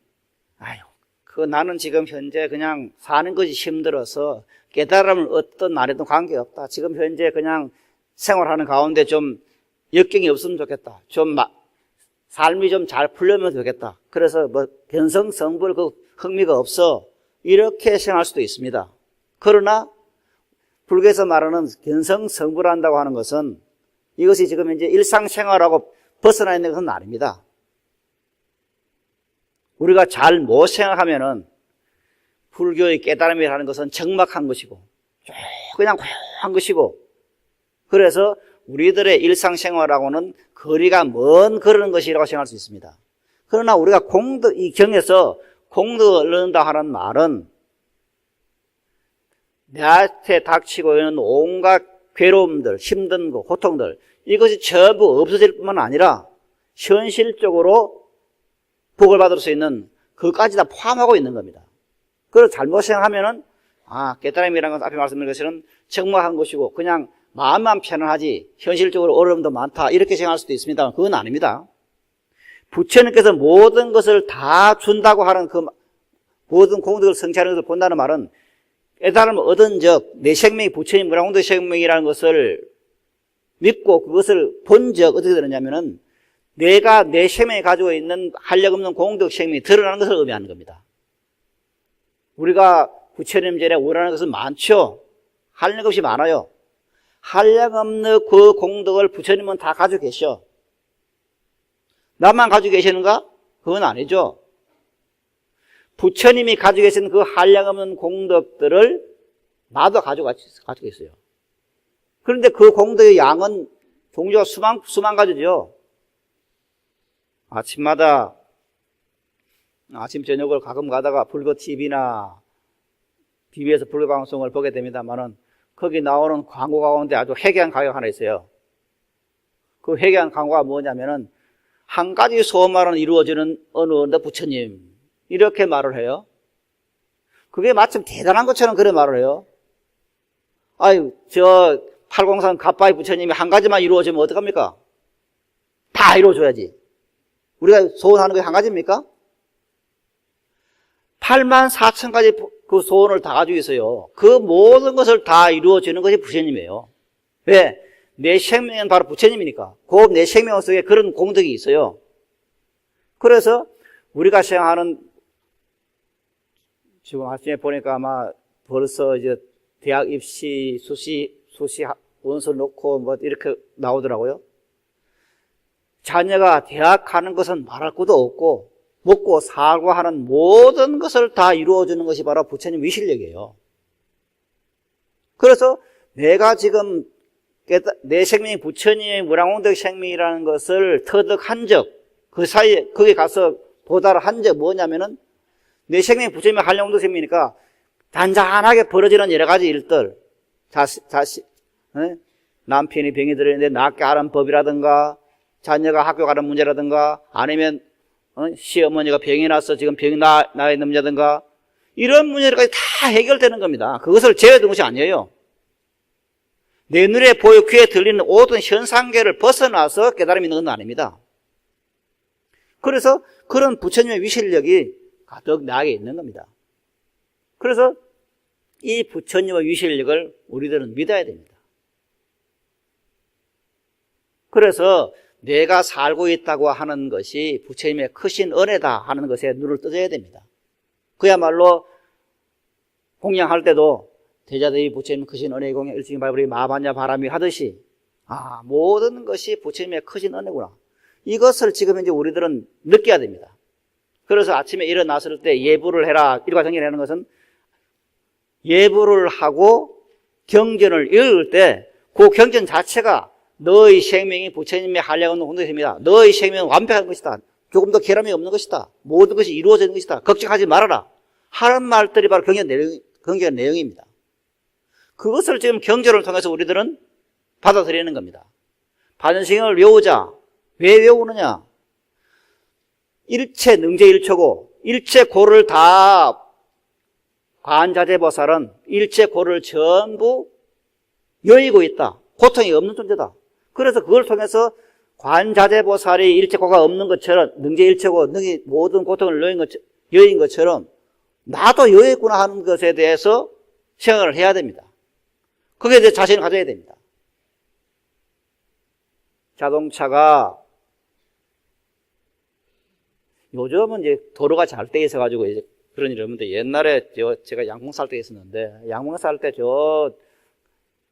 나는 지금 현재 그냥 사는 것이 힘들어서 깨달음을 얻든 안 해도 관계없다. 지금 현재 그냥 생활하는 가운데 좀 역경이 없으면 좋겠다. 좀 삶이 좀 잘 풀려면 좋겠다. 그래서 견성성불 그 흥미가 없어. 이렇게 생각할 수도 있습니다. 그러나 불교에서 말하는 견성성불한다고 하는 것은 이것이 지금 현재 일상생활하고 벗어나 있는 것은 아닙니다. 우리가 잘 못 생각하면은 불교의 깨달음이라는 것은 적막한 것이고 그냥 고요한 것이고, 그래서 우리들의 일상생활하고는 거리가 먼 그런 것이라고 생각할 수 있습니다. 그러나 우리가 이 경에서 공덕을 얻는다 하는 말은 내한테 닥치고 있는 온갖 괴로움들, 힘든 거, 고통들, 이것이 전부 없어질 뿐만 아니라 현실적으로 복을 받을 수 있는 그것까지 다 포함하고 있는 겁니다. 그걸 잘못 생각하면은 깨달음이라는 것은 앞에 말씀드린 것처럼 적막한 것이고 그냥 마음만 편안하지 현실적으로 어려움도 많다 이렇게 생각할 수도 있습니다만 그건 아닙니다. 부처님께서 모든 것을 다 준다고 하는 그 모든 공덕을 성취하는 것을 본다는 말은 깨달음을 얻은 적, 내 생명이 부처님 무량공덕 생명이라는 것을 믿고 그것을 본 적 어떻게 되느냐면은 내가 내 생명이 가지고 있는 한량없는 공덕 생명이 드러나는 것을 의미하는 겁니다. 우리가 부처님 전에 오라는 것은 많죠. 한량없이 많아요. 한량없는 그 공덕을 부처님은 다 가지고 계셔. 나만 가지고 계시는가? 그건 아니죠. 부처님이 가지고 계신 그 한량없는 공덕들을 나도 가지고 있어요. 그런데 그 공덕의 양은 종류가 수만 가지죠. 아침마다 아침 저녁을 가끔 가다가 불교 TV나 TV에서 불교 방송을 보게 됩니다만은 거기 나오는 광고 가운데 아주 해괴한 광고가 하나 있어요. 그 해괴한 광고가 뭐냐면은 한 가지 소원만은 이루어지는 어느 부처님 이렇게 말을 해요. 그게 마침 대단한 것처럼 그래 말을 해요. 아유, 저 803 갓바이 부처님이 한 가지만 이루어지면 어떡합니까? 다 이루어줘야지. 우리가 소원하는 게 한 가지입니까? 8만 4천 가지 그 소원을 다 가지고 있어요. 그 모든 것을 다 이루어지는 것이 부처님이에요. 왜? 내 생명은 바로 부처님이니까. 그 내 생명 속에 그런 공덕이 있어요. 그래서 우리가 생각하는 지금 아침에 보니까 아마 벌써 이제 대학 입시, 수시 원서 놓고 뭐 이렇게 나오더라고요. 자녀가 대학 가는 것은 말할 것도 없고 먹고 살고 하는 모든 것을 다 이루어주는 것이 바로 부처님 위실력이에요. 그래서 내가 지금 내 생명이 부처님의 무량공덕 생명이라는 것을 터득한 적, 그 사이에 거기 가서 도달한 적 뭐냐면은 내 생명이 부처님의 한량공덕 생명이니까 단단하게 벌어지는 여러 가지 일들, 남편이 병이 들었는데 낫게 하는 법이라든가 자녀가 학교 가는 문제라든가 아니면 시어머니가 병이 나서 지금 병이 나 있는 문제라든가 이런 문제까지 다 해결되는 겁니다. 그것을 제외된 것이 아니에요. 내 눈에 보여 귀에 들리는 모든 현상계를 벗어나서 깨달음이 있는 건 아닙니다. 그래서 그런 부처님의 위실력이 가득 나에게 있는 겁니다. 그래서 이 부처님의 위실력을 우리들은 믿어야 됩니다. 그래서 내가 살고 있다고 하는 것이 부처님의 크신 은혜다 하는 것에 눈을 떠줘야 됩니다. 그야말로 공양할 때도 대자대비 부처님 크신 은혜의 공양 일찍이 발불이 마반야 바람이 하듯이 모든 것이 부처님의 크신 은혜구나. 이것을 지금 이제 우리들은 느껴야 됩니다. 그래서 아침에 일어났을 때 예불을 해라 일과정연하는 것은 예불을 하고 경전을 읽을 때 그 경전 자체가 너의 생명이 부처님의 한량없는 공덕입니다. 너의 생명은 완벽한 것이다. 조금 더 결함이 없는 것이다. 모든 것이 이루어지는 것이다. 걱정하지 말아라. 하는 말들이 바로 경전 내용입니다. 그것을 지금 경전을 통해서 우리들은 받아들이는 겁니다. 반연승을 외우자. 왜 외우느냐? 일체 능제일초고 일체 고를 다 관자재보살은 일체 고를 전부 여의고 있다. 고통이 없는 존재다. 그래서 그걸 통해서 관자재보살이 일체 고가 없는 것처럼 능제일체고 능히 모든 고통을 여인 것처럼 나도 여의구나 하는 것에 대해서 생각을 해야 됩니다. 거기에 대해 자신을 가져야 됩니다. 자동차가 요즘은 이제 도로가 잘 돼 있어가지고 이제 그런 일이 없는데 옛날에 제가 양봉 살 때 있었는데 양봉 살 때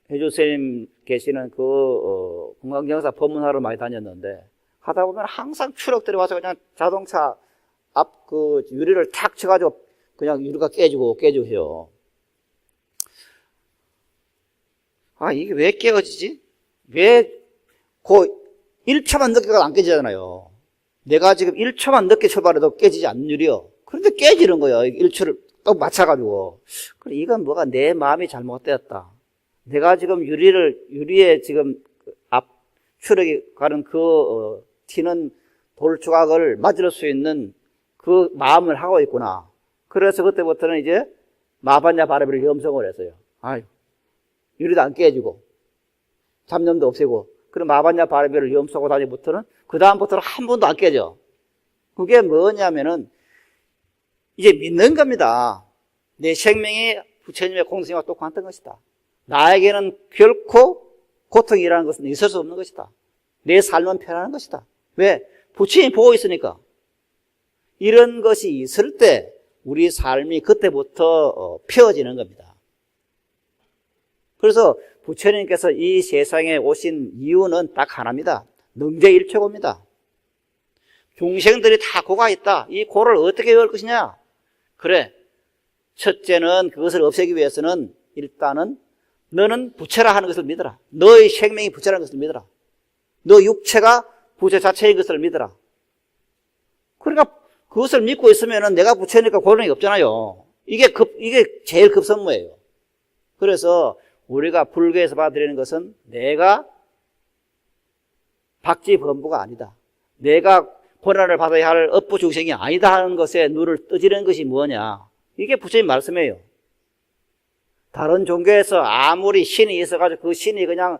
해주스님 계시는 공강경사 법문하러 많이 다녔는데 하다 보면 항상 추력들이 와서 그냥 자동차 앞 유리를 탁 쳐가지고 그냥 유리가 깨지고 해요. 이게 왜 깨어지지? 왜 1초만 늦게 안 깨지잖아요. 내가 지금 1초만 늦게 출발해도 깨지지 않는 유리요. 그런데 깨지는 거예요. 1초를 또 맞춰가지고. 그래, 이건 뭐가 내 마음이 잘못되었다. 내가 지금 유리에 지금 앞 추력이 가는 튀는 돌 조각을 맞을 수 있는 그 마음을 하고 있구나. 그래서 그때부터는 이제 마반야 바라비를 염성을 했어요. 유리도 안 깨지고, 잡념도 없애고, 그럼 마반야 바라비를 염성하고 다니부터는 그다음부터는 한 번도 안 깨져. 그게 뭐냐면은 이제 믿는 겁니다. 내 생명이 부처님의 공생과 똑같은 것이다. 나에게는 결코 고통이라는 것은 있을 수 없는 것이다. 내 삶은 편안한 것이다. 왜? 부처님이 보고 있으니까. 이런 것이 있을 때 우리 삶이 그때부터 펴어지는 겁니다. 그래서 부처님께서 이 세상에 오신 이유는 딱 하나입니다. 능제일초고입니다. 중생들이 다 고가 있다. 이 고를 어떻게 외울 것이냐? 그래. 첫째는 그것을 없애기 위해서는 일단은 너는 부처라 하는 것을 믿어라. 너의 생명이 부처라는 것을 믿어라. 너 육체가 부처 자체인 것을 믿어라. 그러니까 그것을 믿고 있으면은 내가 부처니까 고른이 없잖아요. 이게 제일 급선무예요. 그래서 우리가 불교에서 받아들이는 것은 내가 박쥐범부가 아니다. 내가 고난을 받아야 할 업보중생이 아니다 하는 것에 눈을 뜨지는 것이 뭐냐. 이게 부처님 말씀이에요. 다른 종교에서 아무리 신이 있어가지고 그 신이 그냥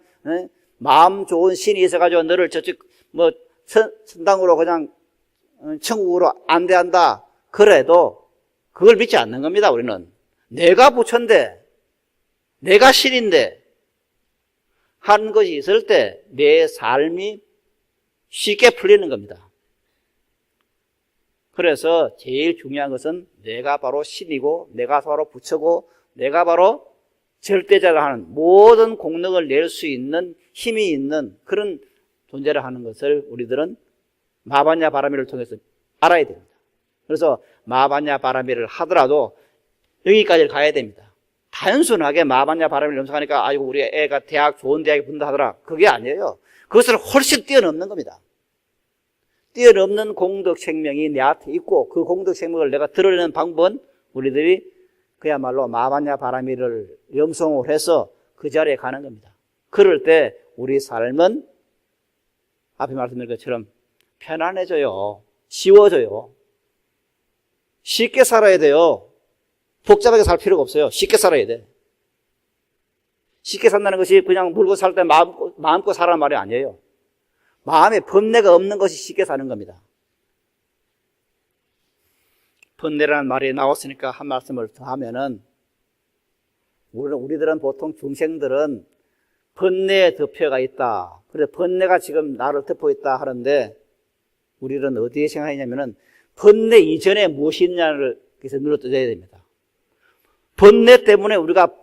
마음 좋은 신이 있어가지고 너를 저쪽 천당으로 그냥 천국으로 안대한다. 그래도 그걸 믿지 않는 겁니다. 우리는 내가 부처인데 내가 신인데 하는 것이 있을 때 내 삶이 쉽게 풀리는 겁니다. 그래서 제일 중요한 것은 내가 바로 신이고 내가 바로 부처고 내가 바로 절대자라 하는 모든 공덕을 낼 수 있는 힘이 있는 그런 존재를 하는 것을 우리들은 마반야 바라미를 통해서 알아야 됩니다. 그래서 마반야 바라미를 하더라도 여기까지 가야 됩니다. 단순하게 마반야 바라미를 염성하니까 아이고 우리 애가 좋은 대학에 붙는다 하더라. 그게 아니에요. 그것을 훨씬 뛰어넘는 겁니다. 뛰어넘는 공덕 생명이 내한테 있고 그 공덕 생명을 내가 드러내는 방법은 우리들이 그야말로 마반야 바라미를 염송을 해서 그 자리에 가는 겁니다. 그럴 때 우리 삶은 앞에 말씀드린 것처럼 편안해져요. 쉬워져요. 쉽게 살아야 돼요. 복잡하게 살 필요가 없어요. 쉽게 살아야 돼. 쉽게 산다는 것이 그냥 물고 살 때 마음껏 살라는 말이 아니에요. 마음에 번뇌가 없는 것이 쉽게 사는 겁니다. 번뇌라는 말이 나왔으니까 한 말씀을 더 하면은 우리들은 보통 중생들은 번뇌에 덮여가 있다. 그래 번뇌가 지금 나를 덮고 있다 하는데 우리는 어디에 생각하냐면은 번뇌 이전에 무엇이 있냐를 그래서 눌러떠야 됩니다. 번뇌 때문에 우리가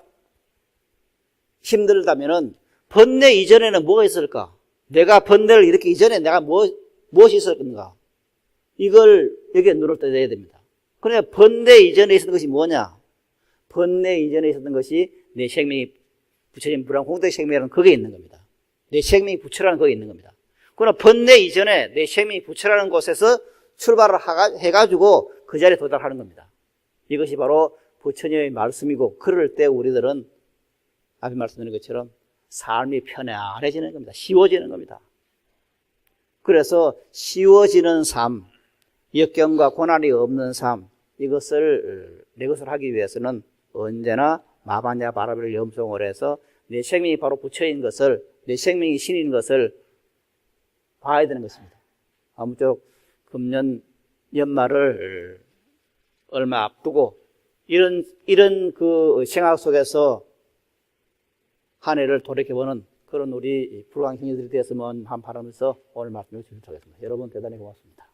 힘들다면은 번뇌 이전에는 뭐가 있을까? 내가 번뇌를 일으키기 이전에 내가 무엇이 있었는가? 이걸 여기에 눈을 떠야 됩니다. 그러니까 번뇌 이전에 있었던 것이 뭐냐? 번뇌 이전에 있었던 것이 내 생명이 부처님 불안 공덕 생명이라는 거기에 있는 겁니다. 내 생명이 부처라는 거기에 있는 겁니다. 그러나 번뇌 이전에 내 생명이 부처라는 곳에서 출발을 해가지고 그 자리에 도달하는 겁니다. 이것이 바로 부처님의 말씀이고 그럴 때 우리들은 앞에 말씀드린 것처럼 삶이 편안해지는 겁니다. 쉬워지는 겁니다. 그래서 쉬워지는 삶, 역경과 고난이 없는 삶, 이것을 내 것을 하기 위해서는 언제나 마반야 바라미를 염송을 해서 내 생명이 바로 부처인 것을, 내 생명이 신인 것을 봐야 되는 것입니다. 아무쪼록 금년 연말을 얼마 앞두고 이런 그 생각 속에서 한 해를 돌이켜보는 그런 우리 불광 형제들이 되었으면 한 바라면서 오늘 말씀을 드리도록 하겠습니다. 여러분 대단히 고맙습니다.